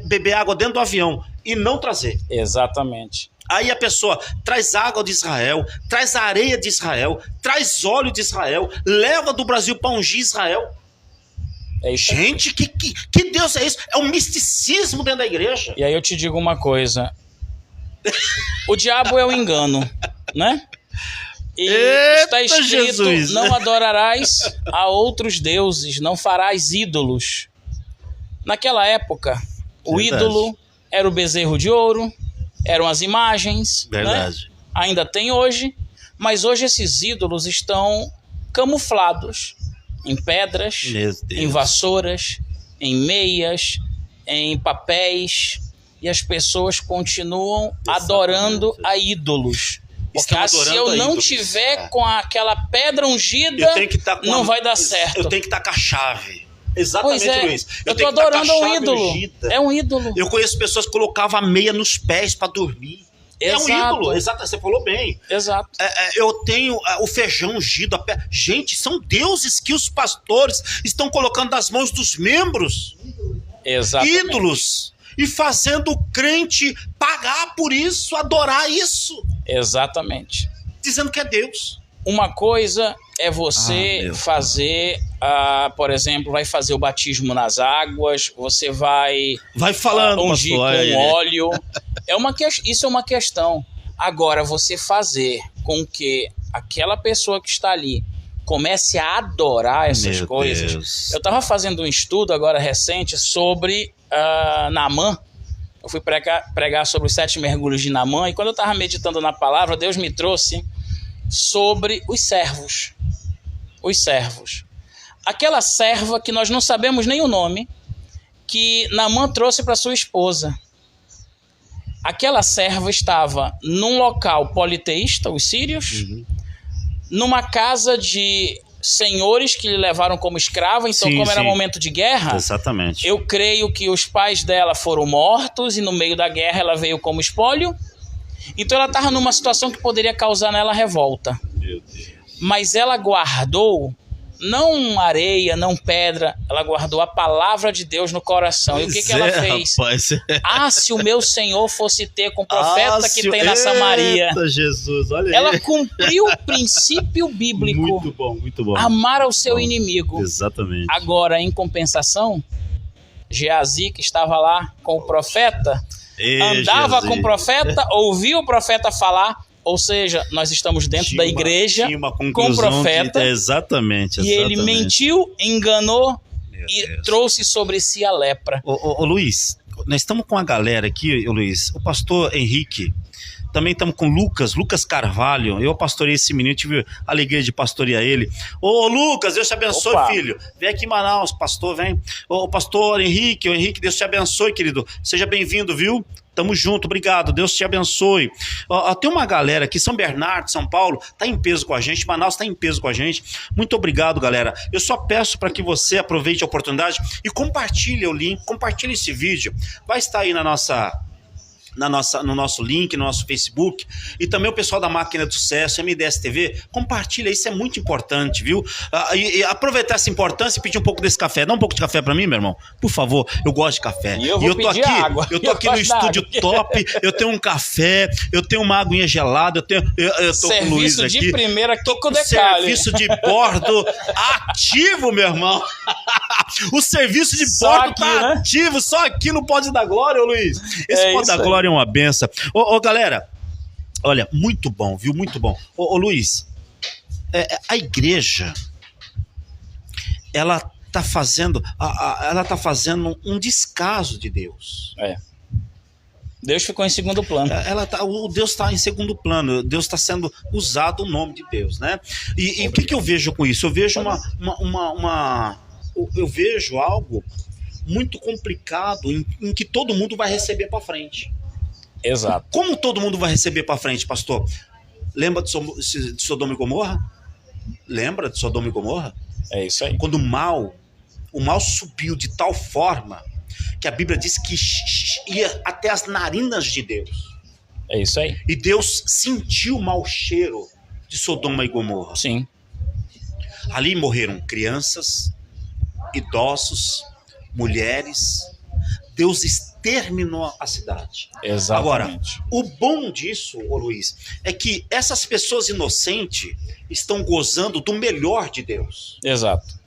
beber água dentro do avião e não trazer. Exatamente. Aí a pessoa traz água de Israel, traz areia de Israel, traz óleo de Israel, leva do Brasil para ungir Israel. Gente, que Deus é isso? É um misticismo dentro da igreja. E aí eu te digo uma coisa. O diabo é o engano, né? E está escrito, Jesus, não adorarás a outros deuses, não farás ídolos. Naquela época, o ídolo era o bezerro de ouro, eram as imagens, né? Ainda tem hoje, mas hoje esses ídolos estão camuflados em pedras, em vassouras, em meias, em papéis, e as pessoas continuam adorando a ídolos. Porque se eu não tiver com aquela pedra ungida, não vai dar certo. Eu tenho que estar com a chave. Exatamente, Luiz. Eu tô adorando um ídolo. É um ídolo. Eu conheço pessoas que colocavam a meia nos pés para dormir. Exato. É um ídolo. Exato, você falou bem. Exato. Eu tenho o feijão ungido. Gente, são deuses que os pastores estão colocando nas mãos dos membros. Exatamente. Ídolos. E fazendo o crente pagar por isso, adorar isso. Exatamente. Dizendo que é Deus. Uma coisa é você fazer, por exemplo, vai fazer o batismo nas águas, você vai falando, ungir com óleo. Isso é uma questão. Agora, você fazer com que aquela pessoa que está ali comece a adorar essas coisas. Deus. Eu estava fazendo um estudo agora recente sobre Naamã, Eu fui pregar sobre os 7 mergulhos de Naamã, e quando eu estava meditando na palavra, Deus me trouxe sobre os servos. Os servos. Aquela serva que nós não sabemos nem o nome, que Naamã trouxe para sua esposa. Aquela serva estava num local politeísta, os sírios, numa casa de senhores que lhe levaram como escrava, então como era momento de guerra, exatamente. Eu creio que os pais dela foram mortos e no meio da guerra ela veio como espólio, então ela estava numa situação que poderia causar nela revolta. Meu Deus. Mas ela guardou, não areia, não pedra, ela guardou a palavra de Deus no coração. E o que ela fez? Rapaz. Ah, se o meu Senhor fosse ter com o profeta que tem na Samaria. Jesus, olha aí. Ela cumpriu o princípio bíblico. Muito bom, muito bom. Amar ao seu inimigo. Exatamente. Agora, em compensação, Geazi, que estava lá com o profeta, andava com o profeta, ouvia o profeta falar. Ou seja, nós estamos dentro da igreja com o profeta. Exatamente. E ele mentiu, enganou e trouxe sobre si a lepra. Ô Luiz, nós estamos com a galera aqui, Luiz. O pastor Henrique. Também estamos com Lucas Carvalho. Eu pastorei esse menino, tive a alegria de pastorear ele. Ô Lucas, Deus te abençoe, filho. Vem aqui em Manaus, pastor, vem. Ô pastor Henrique, Deus te abençoe, querido. Seja bem-vindo, viu? Tamo junto, obrigado, Deus te abençoe. Tem uma galera aqui, São Bernardo, São Paulo, tá em peso com a gente, Manaus tá em peso com a gente. Muito obrigado, galera. Eu só peço para que você aproveite a oportunidade e compartilhe o link, compartilhe esse vídeo. Vai estar aí no nosso link, no nosso Facebook, e também o pessoal da Máquina do Sucesso, MDS TV, compartilha, isso é muito importante, viu? E aproveitar essa importância e pedir um pouco desse café. Dá um pouco de café pra mim, meu irmão? Por favor, eu gosto de café. E eu tô aqui, água. Eu tô aqui no estúdio top, eu tenho um café, eu tenho uma aguinha gelada, eu tô com o Luiz aqui. Serviço de primeira aqui com Decali. Serviço de bordo ativo, meu irmão. O serviço de bordo aqui, tá ativo, só aqui no Pode da Glória, ô Luiz. Esse Pode da Glória é uma benção. Ô, galera, olha, muito bom, viu? Muito bom. Ô, Luiz, a igreja, ela tá fazendo um descaso de Deus. Deus ficou em segundo plano. O Deus está em segundo plano. Deus está sendo usado o nome de Deus, né? E o que eu vejo com isso? Eu vejo eu vejo algo muito complicado em que todo mundo vai receber para frente. Exato. Como todo mundo vai receber para frente, pastor? Lembra de Sodoma e Gomorra? Lembra de Sodoma e Gomorra? É isso aí. Quando o mal subiu de tal forma que a Bíblia diz que ia até as narinas de Deus. É isso aí. E Deus sentiu o mau cheiro de Sodoma e Gomorra. Sim. Ali morreram crianças, idosos, mulheres. Deus exterminou a cidade. Exatamente. Agora, o bom disso, ô Luiz, é que essas pessoas inocentes estão gozando do melhor de Deus. Exato.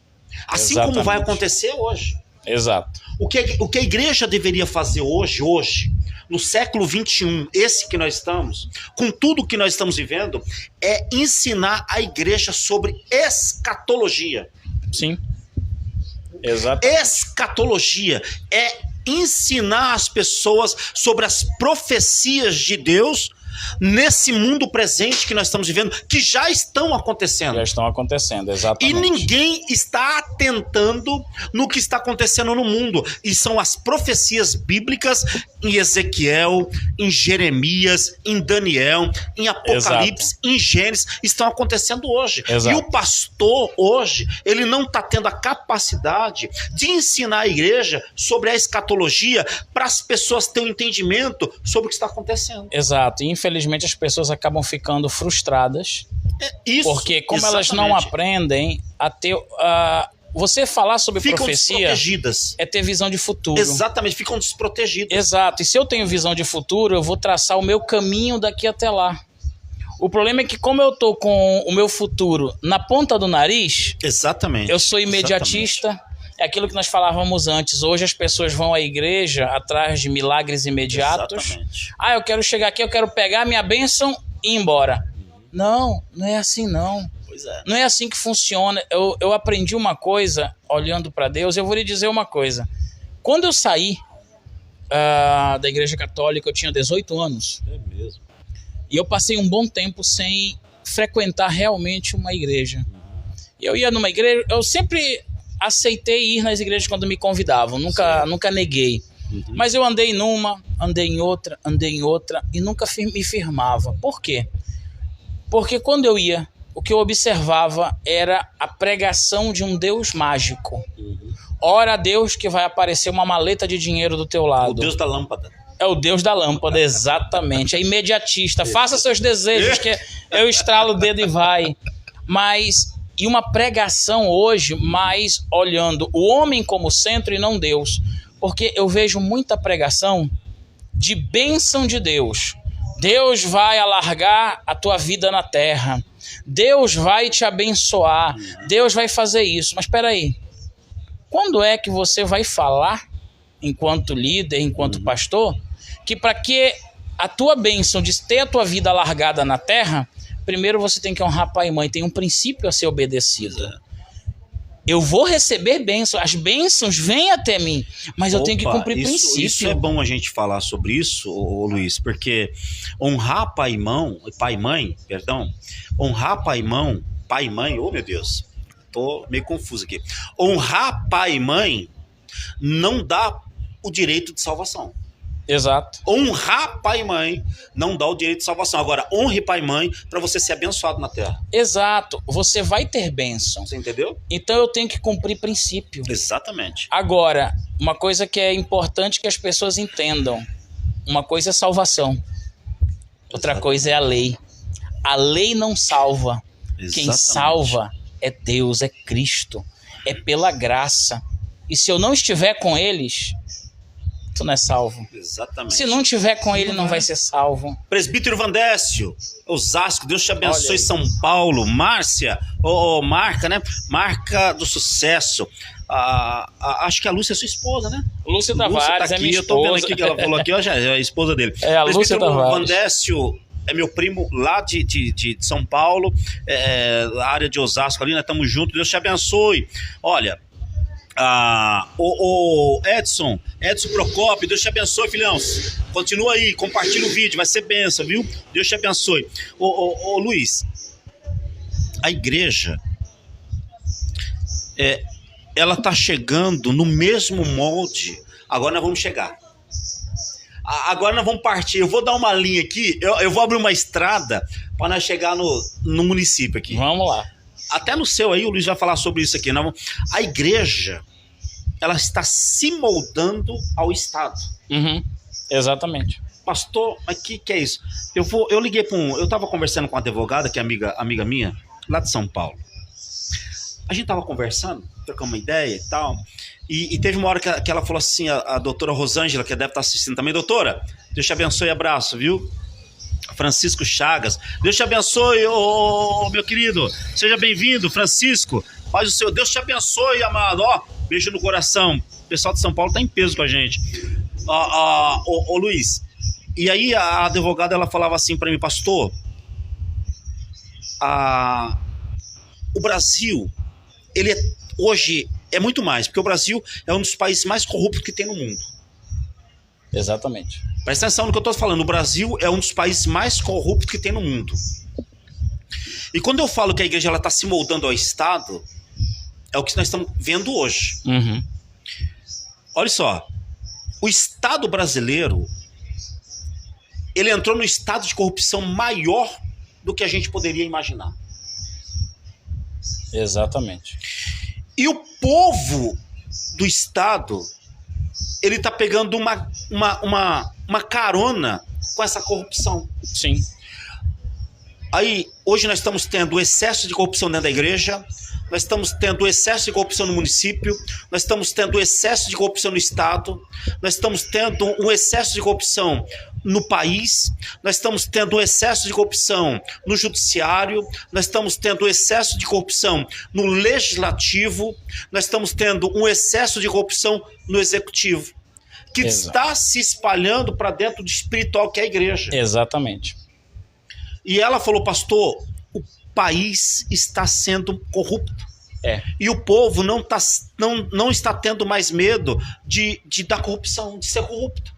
Assim como vai acontecer hoje. Exato. O que a igreja deveria fazer hoje, no século 21, esse que nós estamos, com tudo que nós estamos vivendo, é ensinar a igreja sobre escatologia. Sim. Exato. Escatologia é ensinar as pessoas sobre as profecias de Deus nesse mundo presente que nós estamos vivendo, que já estão acontecendo. Já estão acontecendo, exatamente. E ninguém está atentando no que está acontecendo no mundo. E são as profecias bíblicas em Ezequiel, em Jeremias, em Daniel, em Apocalipse, em Gênesis, estão acontecendo hoje. Exato. E o pastor hoje, ele não está tendo a capacidade de ensinar a igreja sobre a escatologia para as pessoas terem um entendimento sobre o que está acontecendo. Exato. E infelizmente as pessoas acabam ficando frustradas. Isso, porque como elas não aprendem a ter... você falar sobre profecia é ter visão de futuro. Exatamente, ficam desprotegidas. Exato, e se eu tenho visão de futuro, eu vou traçar o meu caminho daqui até lá. O problema é que como eu tô com o meu futuro na ponta do nariz, exatamente, eu sou imediatista. Exatamente. É aquilo que nós falávamos antes. Hoje as pessoas vão à igreja atrás de milagres imediatos. Exatamente. Eu quero chegar aqui, eu quero pegar a minha bênção e ir embora. Não é assim não. Pois é. Não é assim que funciona. Eu aprendi uma coisa olhando para Deus. Eu vou lhe dizer uma coisa. Quando eu saí, da Igreja Católica, eu tinha 18 anos. É mesmo. E eu passei um bom tempo sem frequentar realmente uma igreja. Eu ia numa igreja, eu sempre aceitei ir nas igrejas quando me convidavam, nunca neguei. Mas eu andei numa, andei em outra e nunca me firmava. Por quê? Porque quando eu ia, o que eu observava era a pregação de um Deus mágico. Ora a Deus que vai aparecer uma maleta de dinheiro do teu lado. O Deus da lâmpada. É o Deus da lâmpada, exatamente. É imediatista. Faça seus desejos, que eu estralo o dedo e vai. Mas, e uma pregação hoje, mais olhando o homem como centro e não Deus. Porque eu vejo muita pregação de bênção de Deus. Deus vai alargar a tua vida na terra. Deus vai te abençoar. Deus vai fazer isso. Mas espera aí. Quando é que você vai falar, enquanto líder, enquanto pastor, que para que a tua bênção de ter a tua vida alargada na terra, primeiro você tem que honrar pai e mãe, tem um princípio a ser obedecido. Eu vou receber bênçãos, as bênçãos vêm até mim, mas eu tenho que cumprir princípio. Isso é bom a gente falar sobre isso, Luiz, porque honrar pai e mãe, honrar pai e mãe, oh meu Deus, tô meio confuso aqui. Honrar pai e mãe não dá o direito de salvação. Exato. Honrar pai e mãe não dá o direito de salvação. Agora, honre pai e mãe para você ser abençoado na terra. Exato. Você vai ter bênção. Você entendeu? Então eu tenho que cumprir princípio. Exatamente. Agora, uma coisa que é importante que as pessoas entendam. Uma coisa é salvação. Outra coisa é a lei. A lei não salva. Exatamente. Quem salva é Deus, é Cristo. É pela graça. E se eu não estiver com eles, tu não é salvo. Exatamente. Se não tiver com ele, não vai ser salvo. Presbítero Vandécio, Osasco, Deus te abençoe. São Paulo, Márcia, Marca, né? Marca do Sucesso. Acho que a Lúcia é sua esposa, né? Lúcia Tavares, tá aqui, é minha esposa. Eu tô vendo aqui que ela falou aqui, ó, já é a esposa dele. É a Lúcia Tavares. Vandécio é meu primo lá de São Paulo, área de Osasco ali, nós estamos juntos. Deus te abençoe. Olha, o Edson Procópio, Deus te abençoe, filhão. Continua aí, compartilha o vídeo, vai ser bênção, viu? Deus te abençoe. Luiz, a igreja ela tá chegando no mesmo molde. Agora nós vamos chegar. Agora nós vamos partir. Eu vou dar uma linha aqui, eu vou abrir uma estrada para nós chegar no município aqui. Vamos lá. Até no seu aí, o Luiz vai falar sobre isso aqui. A igreja, ela está se moldando ao Estado. Exatamente. Pastor, mas que é isso? Eu liguei para eu estava conversando com uma advogada, que é amiga minha, lá de São Paulo. A gente estava conversando, trocando uma ideia e tal, e teve uma hora que ela falou assim, a doutora Rosângela, que deve estar assistindo também, doutora, Deus te abençoe e abraço, viu? Francisco Chagas, Deus te abençoe, meu querido, seja bem-vindo, Francisco, faz o seu, Deus te abençoe, amado, beijo no coração, o pessoal de São Paulo tá em peso com a gente. Luiz, e aí a advogada, ela falava assim para mim, pastor, o Brasil, ele hoje é muito mais, porque o Brasil é um dos países mais corruptos que tem no mundo. Exatamente. Presta atenção no que eu estou falando. O Brasil é um dos países mais corruptos que tem no mundo. E quando eu falo que a igreja está se moldando ao Estado, é o que nós estamos vendo hoje. Olha só. O Estado brasileiro, ele entrou no estado de corrupção maior do que a gente poderia imaginar. Exatamente. E o povo do Estado, ele está pegando uma carona com essa corrupção. Sim. Aí, hoje nós estamos tendo excesso de corrupção dentro da igreja, nós estamos tendo excesso de corrupção no município, nós estamos tendo excesso de corrupção no Estado, nós estamos tendo um excesso de corrupção no país, nós estamos tendo excesso de corrupção no judiciário, nós estamos tendo excesso de corrupção no legislativo, nós estamos tendo um excesso de corrupção no executivo, que está se espalhando para dentro do espiritual que é a igreja. Exatamente. E ela falou, pastor, o país está sendo corrupto. E o povo não está tendo mais medo da corrupção, de ser corrupto.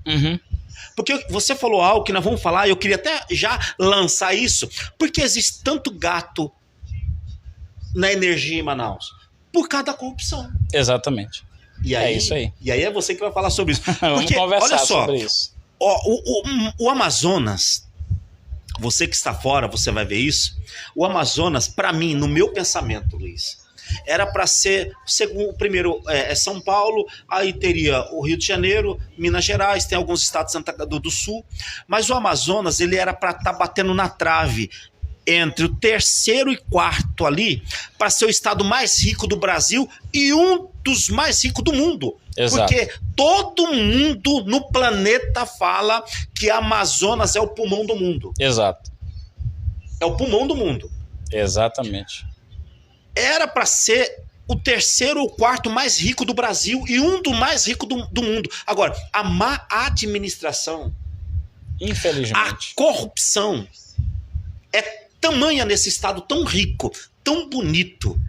Porque você falou algo que nós vamos falar, eu queria até já lançar isso, porque existe tanto gato na energia em Manaus? Por causa da corrupção. Exatamente. E aí, é isso aí. E aí é você que vai falar sobre isso. Vamos conversar sobre isso. O Amazonas, você que está fora, você vai ver isso. O Amazonas, para mim, no meu pensamento, Luiz, era para ser, segundo, primeiro é São Paulo, aí teria o Rio de Janeiro, Minas Gerais, tem alguns estados do Sul, mas o Amazonas ele era para estar batendo na trave entre o terceiro e quarto ali, para ser o estado mais rico do Brasil e um dos mais ricos do mundo. Exato. Porque todo mundo no planeta fala que a Amazonas é o pulmão do mundo. Exato. É o pulmão do mundo. Exatamente. Era para ser o terceiro ou quarto mais rico do Brasil e um dos mais ricos do mundo. Agora, a má administração, infelizmente, a corrupção é tamanha nesse estado tão rico, tão bonito.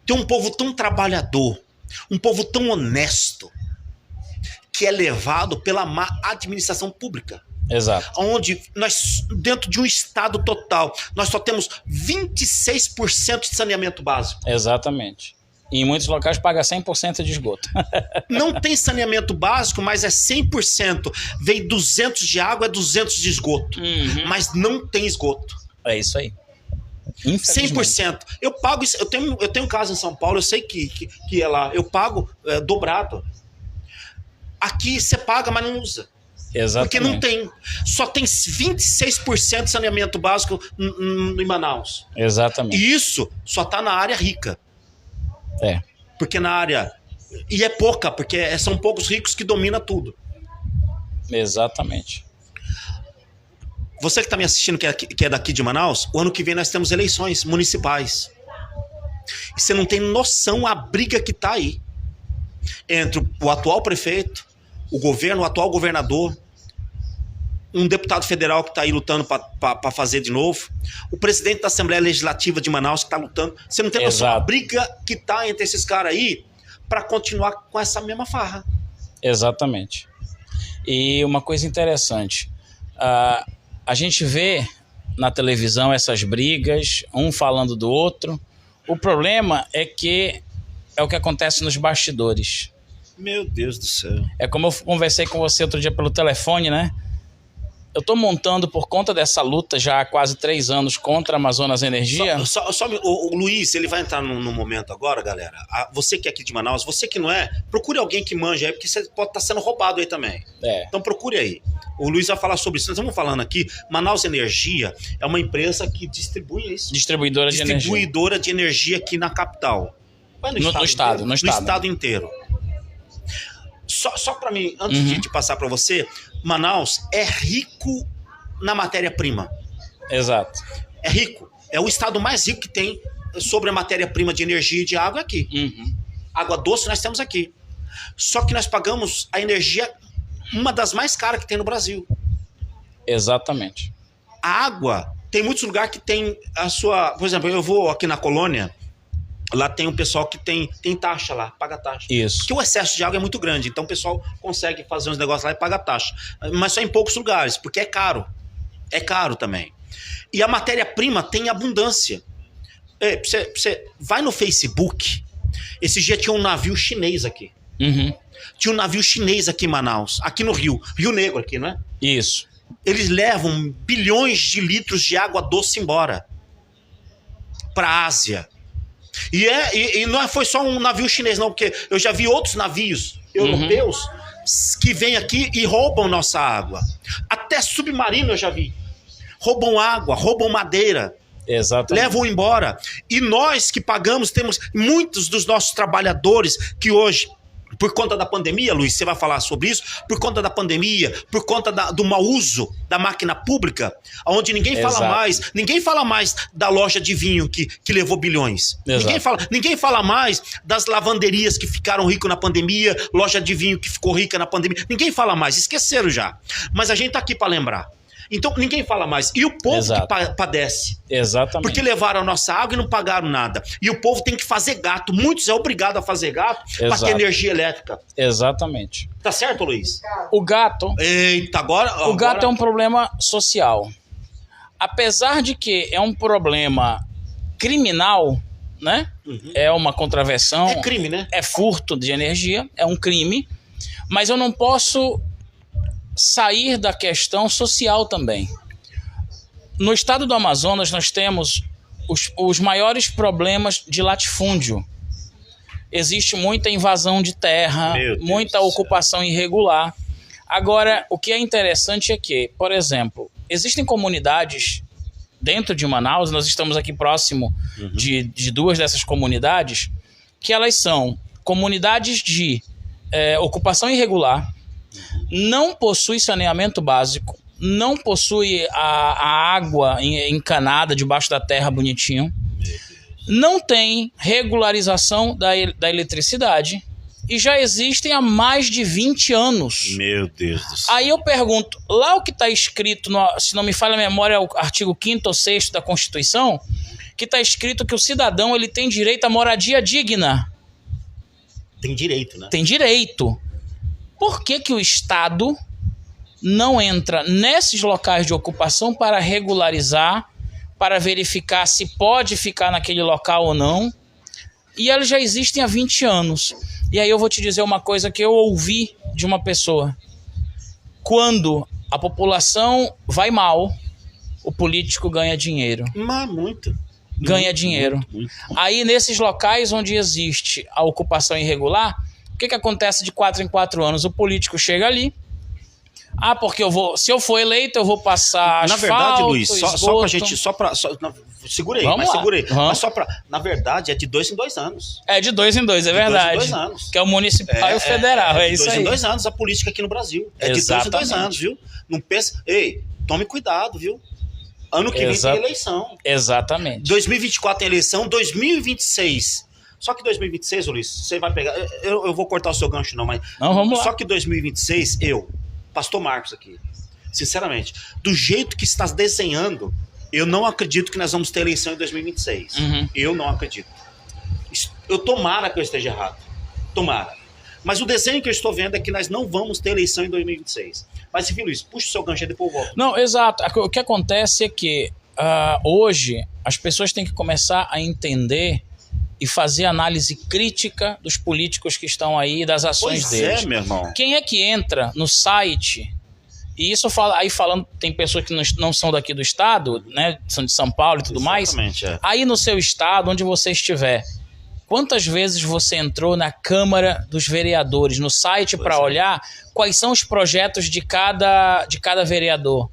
Tem um povo tão trabalhador, um povo tão honesto, que é levado pela má administração pública. Exato. Onde nós, dentro de um estado total, nós só temos 26% de saneamento básico. Exatamente. E em muitos locais paga 100% de esgoto. Não tem saneamento básico, mas é 100%. Vem 200 de água, é 200 de esgoto. Mas não tem esgoto. É isso aí. 100%. Eu pago isso. Eu tenho casa em São Paulo, eu sei que é lá. Eu pago dobrado. Aqui você paga, mas não usa. Exatamente. Porque não tem. Só tem 26% de saneamento básico em Manaus. Exatamente. E isso só está na área rica. Porque na área... E é pouca, porque são poucos ricos que dominam tudo. Exatamente. Você que está me assistindo, que é daqui de Manaus, o ano que vem nós temos eleições municipais. E você não tem noção a briga que está aí. Entre o atual prefeito, o governo, o atual governador, um deputado federal que está aí lutando para fazer de novo, o presidente da Assembleia Legislativa de Manaus que está lutando. Você não tem noção a briga que está entre esses caras aí para continuar com essa mesma farra. Exatamente. E uma coisa interessante, a gente vê na televisão essas brigas, um falando do outro. O problema é que é o que acontece nos bastidores. Meu Deus do céu. É como eu conversei com você outro dia pelo telefone, né? Eu estou montando, por conta dessa luta já há quase 3 anos contra a Amazonas Energia... O Luiz, ele vai entrar no momento agora, galera. Você que é aqui de Manaus, você que não é, procure alguém que manja aí, porque você pode estar sendo roubado aí também. Então procure aí. O Luiz vai falar sobre isso. Nós estamos falando aqui, Manaus Energia é uma empresa que distribui isso. Distribuidora de energia aqui na capital. No estado inteiro. Só para mim, antes de passar para você, Manaus é rico na matéria-prima. Exato. É rico. É o estado mais rico que tem sobre a matéria-prima de energia e de água aqui. Água doce nós temos aqui. Só que nós pagamos a energia, uma das mais caras que tem no Brasil. Exatamente. A água, tem muitos lugares que tem a sua... Por exemplo, eu vou aqui na colônia, lá tem um pessoal que tem taxa lá, paga taxa. Isso. Porque o excesso de água é muito grande, então o pessoal consegue fazer uns negócios lá e paga taxa. Mas só em poucos lugares, porque é caro. É caro também. E a matéria-prima tem abundância. Você vai no Facebook, esse dia tinha um navio chinês aqui. Tinha um navio chinês aqui em Manaus, aqui no Rio Negro aqui, não é? Isso. Eles levam bilhões de litros de água doce embora para a Ásia. E não foi só um navio chinês, não, porque eu já vi outros navios europeus que vêm aqui e roubam nossa água. Até submarino eu já vi. Roubam água, roubam madeira. Exatamente. Levam embora. E nós que pagamos, temos muitos dos nossos trabalhadores que hoje, por conta da pandemia, Luiz, você vai falar sobre isso, por conta da pandemia, por conta do mau uso da máquina pública, onde ninguém fala mais da loja de vinho que levou bilhões. Ninguém fala mais das lavanderias que ficaram ricas na pandemia, loja de vinho que ficou rica na pandemia. Ninguém fala mais, esqueceram já. Mas a gente tá aqui para lembrar. Então ninguém fala mais. E o povo Exato. que padece. Exatamente. Porque levaram a nossa água e não pagaram nada. E o povo tem que fazer gato. Muitos é obrigado a fazer gato para ter energia elétrica. Exatamente. Tá certo, Luiz? O gato... Eita, agora... O gato é um problema social. Apesar de que é um problema criminal, né? Uhum. É uma contravenção. É crime, né? É furto de energia, é um crime. Mas eu não posso sair da questão social também. No estado do Amazonas, nós temos os maiores problemas de latifúndio. Existe muita invasão de terra, muita ocupação irregular. Agora, o que é interessante é que, por exemplo, existem comunidades dentro de Manaus, nós estamos aqui próximo de duas dessas comunidades, que elas são comunidades de ocupação irregular, não possui saneamento básico, não possui a água encanada debaixo da terra bonitinho, não tem regularização da eletricidade e já existem há mais de 20 anos. Meu Deus do céu. Aí eu pergunto, lá o que está escrito, se não me falha a memória, é o artigo 5º ou 6º da Constituição, que está escrito que o cidadão ele tem direito à moradia digna. Tem direito, né? Tem direito. Por que que o Estado não entra nesses locais de ocupação para regularizar, para verificar se pode ficar naquele local ou não? E elas já existem há 20 anos. E aí eu vou te dizer uma coisa que eu ouvi de uma pessoa. Quando a população vai mal, o político ganha dinheiro. Mas muito. Ganha dinheiro. Muito. Aí nesses locais onde existe a ocupação irregular, o que acontece de 4 em 4 anos? O político chega ali. Ah, porque se eu for eleito, eu vou passar asfalto, na verdade, Luiz, esgoto. só pra gente, segurei, Vamos lá. segurei. Uhum. Mas na verdade, é de 2 em 2 anos. É de 2 em 2, é verdade. 2 em 2 anos. Que é o municipal e o federal, é isso aí. De 2 em 2 anos a política aqui no Brasil. É de 2 em 2 anos, viu? Não pensa... Ei, tome cuidado, viu? Ano que vem tem eleição. Exatamente. 2024 tem eleição, 2026... Só que 2026, Luiz, você vai pegar... Eu vou cortar o seu gancho não, mas... Não, vamos lá. Só que 2026, Pastor Marcos aqui, sinceramente, do jeito que está desenhando, eu não acredito que nós vamos ter eleição em 2026. Eu não acredito. Eu tomara que eu esteja errado. Tomara. Mas o desenho que eu estou vendo é que nós não vamos ter eleição em 2026. Mas, enfim, Luiz, puxa o seu gancho e depois eu volto. Não, exato. O que acontece é que hoje as pessoas têm que começar a entender e fazer análise crítica dos políticos que estão aí, das ações deles. Meu irmão. Quem é que entra no site, e isso falando, tem pessoas que não são daqui do estado, né, são de São Paulo e tudo mais, aí no seu estado, onde você estiver, quantas vezes você entrou na Câmara dos Vereadores, no site para olhar quais são os projetos de cada vereador?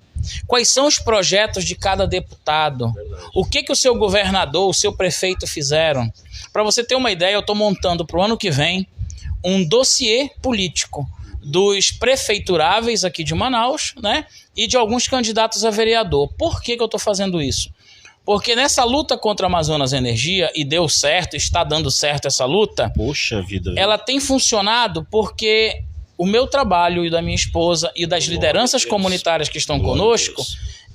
Quais são os projetos de cada deputado? Verdade. O que o seu governador, o seu prefeito fizeram? Para você ter uma ideia, eu estou montando para o ano que vem um dossiê político dos prefeituráveis aqui de Manaus, né, e de alguns candidatos a vereador. Por que eu estou fazendo isso? Porque nessa luta contra a Amazonas Energia, e deu certo, está dando certo essa luta, poxa vida, ela tem funcionado porque o meu trabalho e da minha esposa e das lideranças comunitárias que estão conosco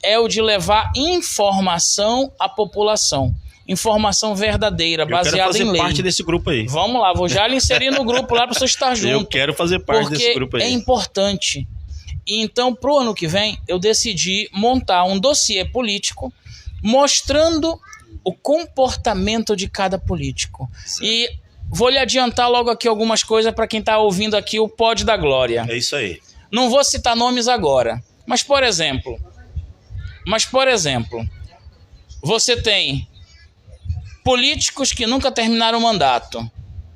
é o de levar informação à população. Informação verdadeira, baseada em lei. Eu quero fazer parte desse grupo aí. Vamos lá, vou já lhe inserir no grupo lá para você estar junto. Eu quero fazer parte desse grupo aí. Porque é importante. E então, para o ano que vem, eu decidi montar um dossiê político mostrando o comportamento de cada político. Certo. E vou lhe adiantar logo aqui algumas coisas para quem está ouvindo aqui o Pod da Glória. É isso aí. Não vou citar nomes agora, mas por exemplo, você tem políticos que nunca terminaram o mandato.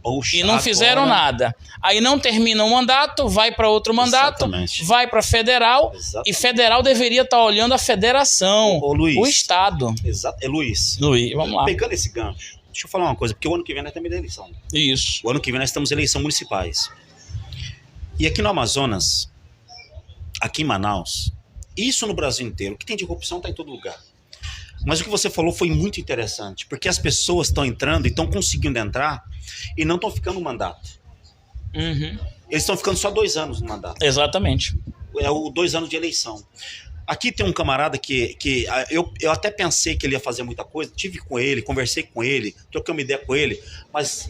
Poxa, e não fizeram nada. Aí não termina o mandato, vai para outro mandato, vai para federal, e federal deveria estar olhando a federação, Luiz, o estado. Exato. Luiz, vamos lá. Pegando esse gancho, deixa eu falar uma coisa, porque o ano que vem nós temos eleição. Isso. O ano que vem nós temos eleição municipais. E aqui no Amazonas, aqui em Manaus, isso no Brasil inteiro, o que tem de corrupção está em todo lugar. Mas o que você falou foi muito interessante, porque as pessoas estão entrando e estão conseguindo entrar e não estão ficando no mandato. Eles estão ficando só 2 anos no mandato. Exatamente. É o 2 anos de eleição. Aqui tem um camarada que eu até pensei que ele ia fazer muita coisa, tive com ele, conversei com ele, troquei uma ideia com ele, mas,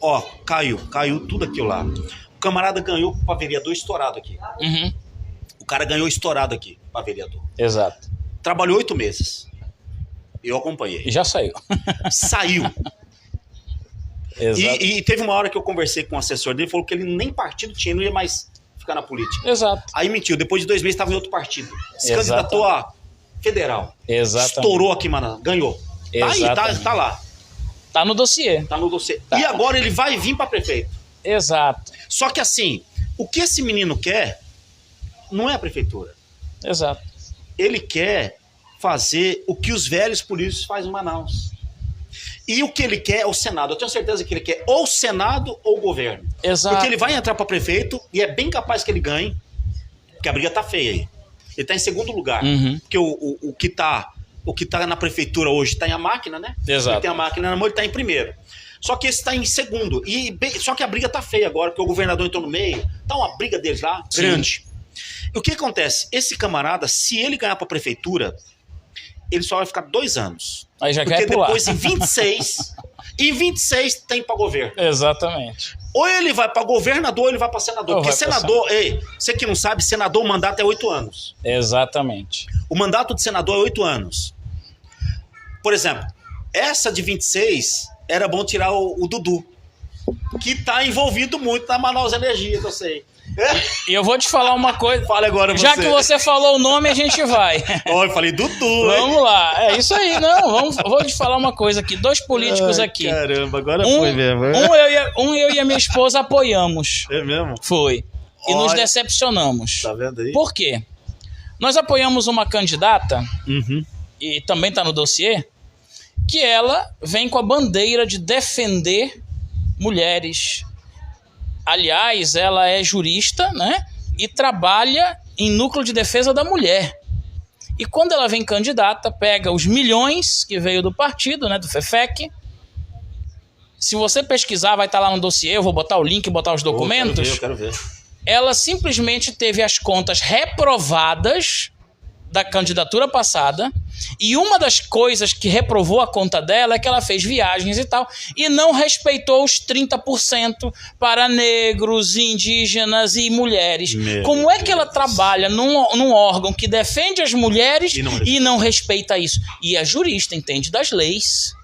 ó, caiu tudo aquilo lá. O camarada ganhou para vereador estourado aqui. Uhum. O cara ganhou estourado aqui para vereador. Exato. Trabalhou 8 meses. Eu acompanhei. E já saiu. Saiu. Exato. E teve uma hora que eu conversei com o assessor dele, falou que ele nem partido tinha, não ia mais ficar na política. Exato. Aí mentiu, depois de 2 meses estava em outro partido. Se Exatamente. candidatou a federal. Exatamente. Estourou aqui, mano. Ganhou. Tá aí, tá lá. Tá no dossiê. Tá no dossiê. Tá. E agora ele vai vir para prefeito. Exato. Só que assim, o que esse menino quer não é a prefeitura. Exato. Ele quer fazer o que os velhos políticos fazem em Manaus. E o que ele quer é o Senado. Eu tenho certeza que ele quer ou o Senado ou o governo. Exato. Porque ele vai entrar para prefeito e é bem capaz que ele ganhe, porque a briga tá feia aí. Ele tá em segundo lugar. Uhum. Porque o que tá na prefeitura hoje tá em a máquina, né? Exato. Ele tem a máquina na mão, ele tá em primeiro. Só que esse tá em segundo. Só que a briga tá feia agora, porque o governador entrou no meio. Tá uma briga deles lá, Sim. grande. E o que acontece? Esse camarada, se ele ganhar pra prefeitura, ele só vai ficar 2 anos. Aí já Porque quer pular. depois, em 26 tem pra governo. Exatamente. Ou ele vai pra governador ou ele vai pra senador. Ou Porque vai pra senador, ei, você que não sabe, senador, o mandato é 8 anos. Exatamente. O mandato de senador é 8 anos. Por exemplo, essa de 26, era bom tirar o Dudu, que tá envolvido muito na Manaus Energia, que eu sei. E eu vou te falar uma coisa. Fala agora você. Já que você falou o nome, a gente vai. Ó, eu falei Dudu, hein? Vamos lá. É isso aí, não. Vou te falar uma coisa aqui. 2 políticos aqui. Caramba, agora foi mesmo. Eu e a minha esposa apoiamos. É mesmo? Foi. E Olha, nos decepcionamos. Tá vendo aí? Por quê? Nós apoiamos uma candidata, Uhum. e também está no dossiê, que ela vem com a bandeira de defender mulheres. Aliás, ela é jurista, né? E trabalha em núcleo de defesa da mulher. E quando ela vem candidata, pega os milhões que veio do partido, né? Do FEFEC. Se você pesquisar, vai estar lá no dossiê, eu vou botar o link, botar os documentos. Eu quero ver. Ela simplesmente teve as contas reprovadas da candidatura passada, e uma das coisas que reprovou a conta dela é que ela fez viagens e tal, e não respeitou os 30% para negros, indígenas e mulheres. Como é que ela trabalha num órgão que defende as mulheres e não respeita isso? E é jurista, entende das leis,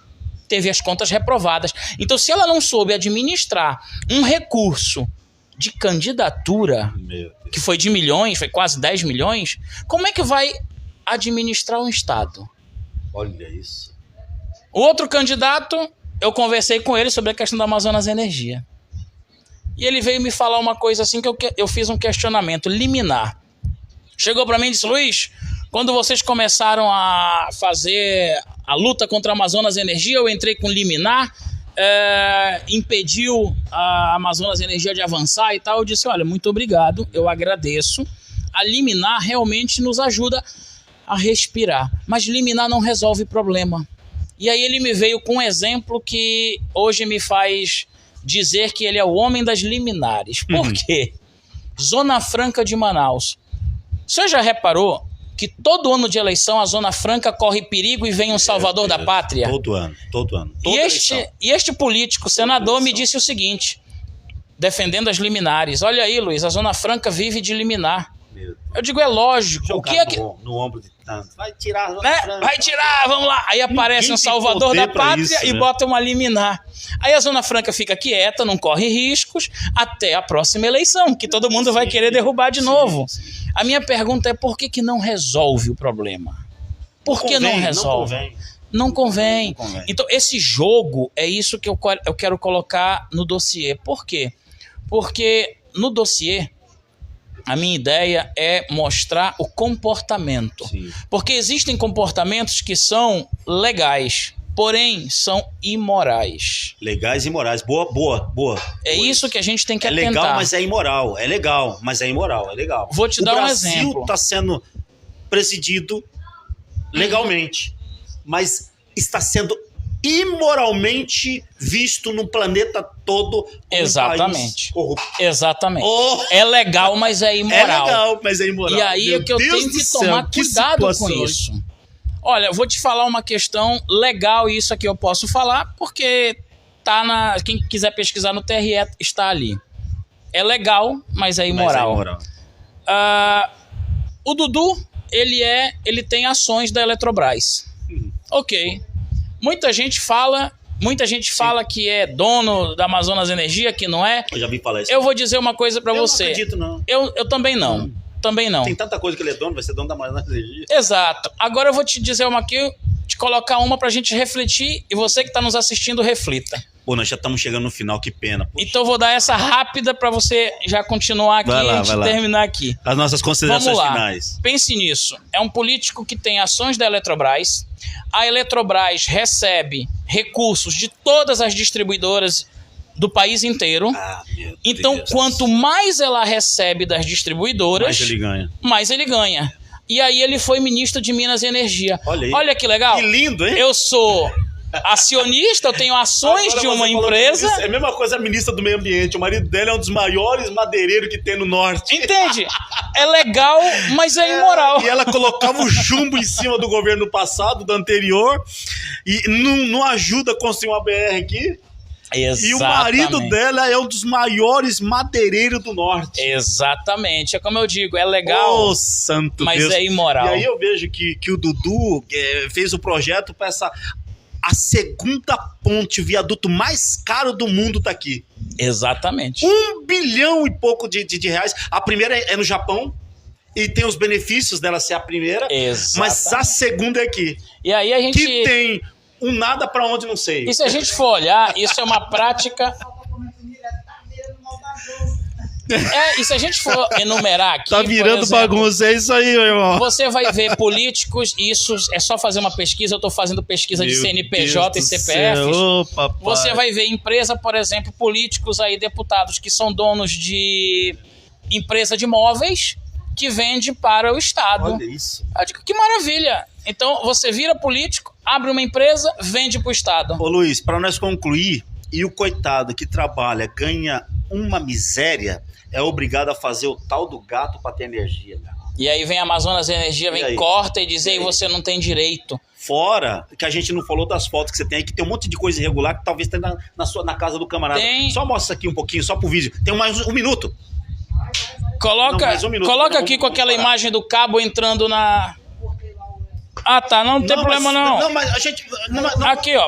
teve as contas reprovadas. Então, se ela não soube administrar um recurso de candidatura, que foi de milhões, foi quase 10 milhões, como é que vai administrar um Estado? Olha isso. O outro candidato, eu conversei com ele sobre a questão da Amazonas Energia. E ele veio me falar uma coisa assim que eu fiz um questionamento, liminar. Chegou para mim e disse: Luiz, quando vocês começaram a fazer a luta contra a Amazonas Energia, eu entrei com liminar, impediu a Amazonas Energia de avançar e tal. Eu disse: olha, muito obrigado, eu agradeço. A liminar realmente nos ajuda a respirar, mas liminar não resolve problema. E aí ele me veio com um exemplo que hoje me faz dizer que ele é o homem das liminares. Por quê? Zona Franca de Manaus. Você já reparou que todo ano de eleição a Zona Franca corre perigo e vem um salvador da pátria? Todo ano. E este político, senador, me disse o seguinte, defendendo as liminares: olha aí, Luiz, a Zona Franca vive de liminar. Eu digo, é lógico. O que é que... no ombro de tanto. Vai tirar a Zona Franca. Vai tirar, vamos lá. Aí aparece um salvador da pátria e bota uma liminar. Aí a Zona Franca fica quieta, não corre riscos, até a próxima eleição, que todo mundo vai querer derrubar de novo. A minha pergunta é: por que não resolve o problema? Por que não resolve? Não convém. Então, esse jogo é isso que eu quero colocar no dossiê. Por quê? Porque no dossiê, a minha ideia é mostrar o comportamento. Sim. Porque existem comportamentos que são legais, porém são imorais. Legais e imorais. Boa. É isso que a gente tem que atentar. É legal, mas é imoral. É legal, mas é imoral. É legal. Vou te dar um exemplo. O Brasil está sendo presidido legalmente, mas está sendo imoralmente visto no planeta todo como exatamente. Um país corrupto. Exatamente. É legal, mas é imoral. É legal, mas é imoral. E aí é que eu tenho que tomar cuidado com isso. Olha, eu vou te falar uma questão legal, e isso aqui eu posso falar, porque quem quiser pesquisar no TRE está ali. É legal, mas é imoral. O Dudu, ele tem ações da Eletrobras. Ok. Muita gente fala que é dono da Amazonas Energia, que não é. Eu já vi falar isso. Eu vou dizer uma coisa pra você. Eu não acredito, não. Eu também não. Também não. Tem tanta coisa que ele é dono, vai ser dono da Amazonas Energia. Exato. Agora eu vou te dizer uma aqui, te colocar uma pra gente refletir, e você que tá nos assistindo, reflita. Pô, nós já estamos chegando no final, que pena. Poxa. Então eu vou dar essa rápida pra você já continuar aqui antes de terminar aqui. As nossas considerações finais. Pense nisso. É um político que tem ações da Eletrobras. A Eletrobras recebe recursos de todas as distribuidoras do país inteiro. Então, quanto mais ela recebe das distribuidoras, mais ele ganha. E aí ele foi ministro de Minas e Energia. Olha que legal. Que lindo, hein? Eu sou acionista, eu tenho ações de uma empresa. É a mesma coisa a ministra do Meio Ambiente. O marido dela é um dos maiores madeireiros que tem no norte. Entende? É legal, mas é imoral. E ela colocava o chumbo em cima do governo passado, do anterior, e não ajuda a construir uma BR aqui. Exatamente. E o marido dela é um dos maiores madeireiros do norte. Exatamente. É como eu digo, é legal, santo mas Deus. É imoral. E aí eu vejo que o Dudu fez o projeto para a segunda ponte, o viaduto mais caro do mundo tá aqui. Exatamente. 1 bilhão e pouco de reais. A primeira é no Japão, e tem os benefícios dela ser a primeira. Exatamente. Mas a segunda é aqui. E aí a gente... Que tem um nada pra onde, não sei. E se a gente for olhar, isso é uma prática... E se a gente for enumerar aqui... Tá virando bagunça, é isso aí, meu irmão. Você vai ver políticos, isso é só fazer uma pesquisa, eu tô fazendo pesquisa de CNPJ e CPFs. Você vai ver empresa, por exemplo, políticos aí, deputados que são donos de empresa de móveis que vende para o Estado. Olha isso. Eu digo, que maravilha. Então, você vira político, abre uma empresa, vende para o Estado. Ô Luiz, para nós concluir, e o coitado que trabalha, ganha uma miséria, é obrigado a fazer o tal do gato para ter energia. E aí vem a Amazonas Energia, corta e diz, aí você não tem direito. Fora que a gente não falou das fotos que você tem aí, que tem um monte de coisa irregular que talvez tenha na casa do camarada. Só mostra aqui um pouquinho, só pro vídeo. Tem mais um minuto. Coloca aqui com aquela imagem do cabo entrando na... Ah, tá, não tem problema não. Não, mas a gente... Aqui, ó.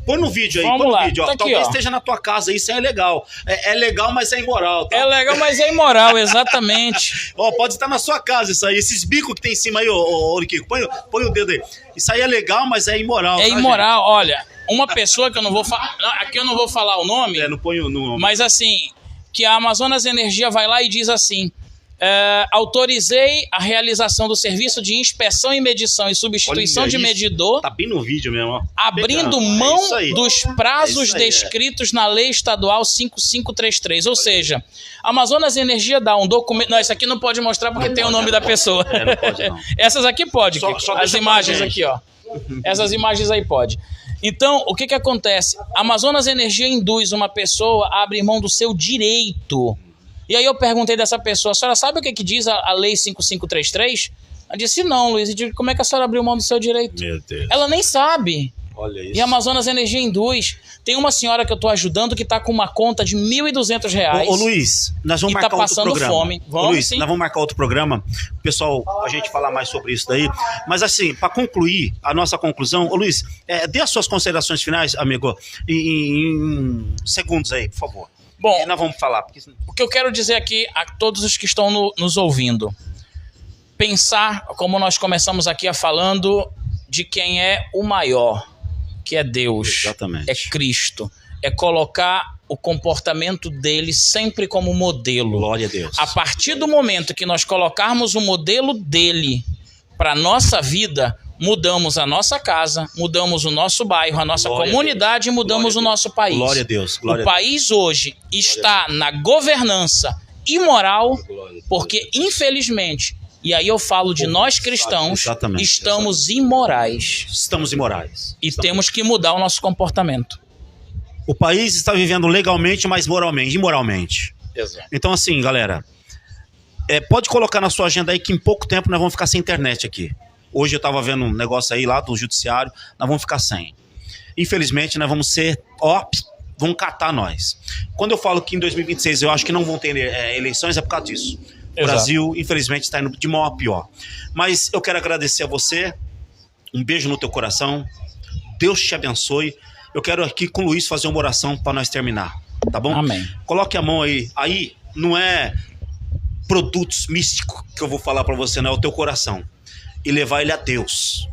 Põe no vídeo aí, Tá aqui, talvez ó. esteja na tua casa, isso é legal. É legal, mas é imoral. Tá? É legal, mas é imoral, exatamente. Pode estar na sua casa isso aí. Esses bicos que tem em cima aí, ô Riquico, põe o dedo aí. Isso aí é legal, mas é imoral. É imoral, gente? Olha, uma pessoa que eu não vou falar... Aqui eu não vou falar o nome. Não põe o nome. Mas assim, que a Amazonas Energia vai lá e diz assim... autorizei a realização do serviço de inspeção e medição e substituição de medidor. Tá bem no vídeo mesmo, ó. Abrindo mão dos prazos descritos na Lei Estadual 5533. Ou seja, a Amazonas Energia dá um documento... Não, isso aqui não pode mostrar porque tem o nome da pessoa. Não pode não. Essas aqui pode. Só as imagens aqui, ó. Essas imagens aí pode. Então, o que acontece? A Amazonas Energia induz uma pessoa a abrir mão do seu direito. E aí eu perguntei dessa pessoa, a senhora sabe o que diz a Lei 5533? Ela disse, não, Luiz. Eu digo, como é que a senhora abriu mão do seu direito? Meu Deus. Ela nem sabe. Olha isso. E a Amazonas Energia induz. Tem uma senhora que eu estou ajudando que está com uma conta de R$ 1.200. Ô Luiz, nós vamos marcar outro programa. Fome. Vamos, Luiz, sim. Nós vamos marcar outro programa. Pessoal, a gente falar mais sobre isso daí. Mas assim, para concluir a nossa conclusão, ô Luiz, dê as suas considerações finais, amigo, em segundos aí, por favor. Bom, nós vamos falar. O que eu quero dizer aqui a todos os que estão nos ouvindo, pensar, como nós começamos aqui falando, de quem é o maior, que é Deus. Exatamente. É Cristo. É colocar o comportamento dele sempre como modelo. Glória a Deus. A partir do momento que nós colocarmos o modelo dele para a nossa vida, mudamos a nossa casa, mudamos o nosso bairro, a nossa comunidade e mudamos o nosso país. Glória a Deus. O país hoje está na governança imoral porque, infelizmente, E aí eu falo de nós cristãos, estamos imorais. Estamos imorais. E temos que mudar o nosso comportamento. O país está vivendo legalmente, mas imoralmente. Exato. Então assim, galera, pode colocar na sua agenda aí que em pouco tempo nós vamos ficar sem internet aqui. Hoje eu estava vendo um negócio aí lá do judiciário, nós vamos ficar sem. Infelizmente, nós vamos ser, vão catar nós. Quando eu falo que em 2026 eu acho que não vão ter eleições, é por causa disso. O Brasil, infelizmente, está indo de mal a pior. Mas eu quero agradecer a você. Um beijo no teu coração. Deus te abençoe. Eu quero aqui com o Luiz fazer uma oração para nós terminar. Tá bom? Amém. Coloque a mão aí. Aí não é produtos místicos que eu vou falar para você, não é o teu coração. E levar ele a Deus.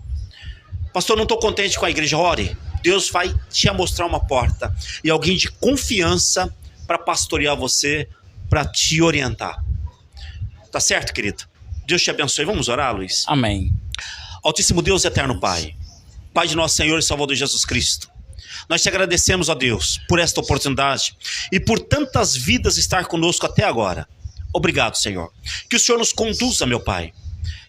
Pastor, não estou contente com a igreja. Ore. Deus vai te mostrar uma porta. E alguém de confiança para pastorear você, para te orientar. Tá certo, querido? Deus te abençoe. Vamos orar, Luiz? Amém. Altíssimo Deus, eterno Pai. Pai de nosso Senhor e Salvador Jesus Cristo. Nós te agradecemos, ó Deus, por esta oportunidade e por tantas vidas estar conosco até agora. Obrigado, Senhor. Que o Senhor nos conduza, meu Pai.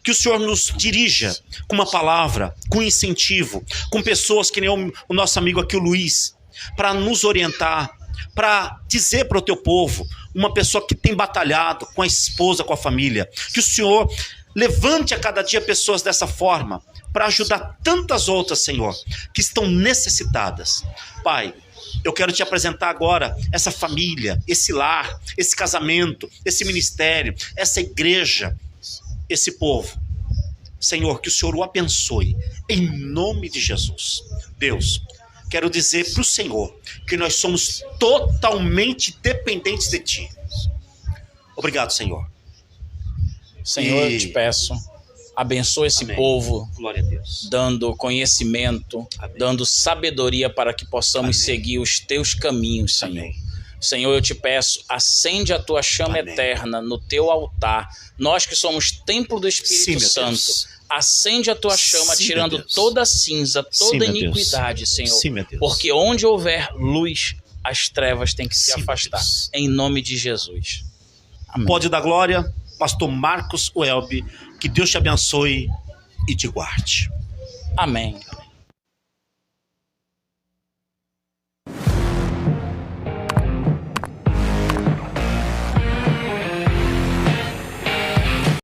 Que o Senhor nos dirija com uma palavra, com incentivo, com pessoas que nem o nosso amigo aqui, o Luiz, para nos orientar, para dizer para o teu povo, uma pessoa que tem batalhado com a esposa, com a família, que o Senhor levante a cada dia pessoas dessa forma, para ajudar tantas outras, Senhor, que estão necessitadas. Pai, eu quero te apresentar agora essa família, esse lar, esse casamento, esse ministério, essa igreja, esse povo. Senhor, que o Senhor o abençoe, em nome de Jesus. Deus, quero dizer para o Senhor que nós somos totalmente dependentes de Ti. Obrigado, Senhor. Senhor, eu te peço, abençoa esse povo, glória a Deus, dando conhecimento, dando sabedoria para que possamos seguir os Teus caminhos, Senhor. Senhor, eu te peço, acende a Tua chama eterna no Teu altar. Nós que somos templo do Espírito Santo, acende a Tua chama, tirando toda a cinza, toda iniquidade, Senhor. Porque onde houver luz, as trevas têm que se afastar. Em nome de Jesus. Amém. Pode dar glória, pastor Marcos Welby. Que Deus te abençoe e te guarde. Amém.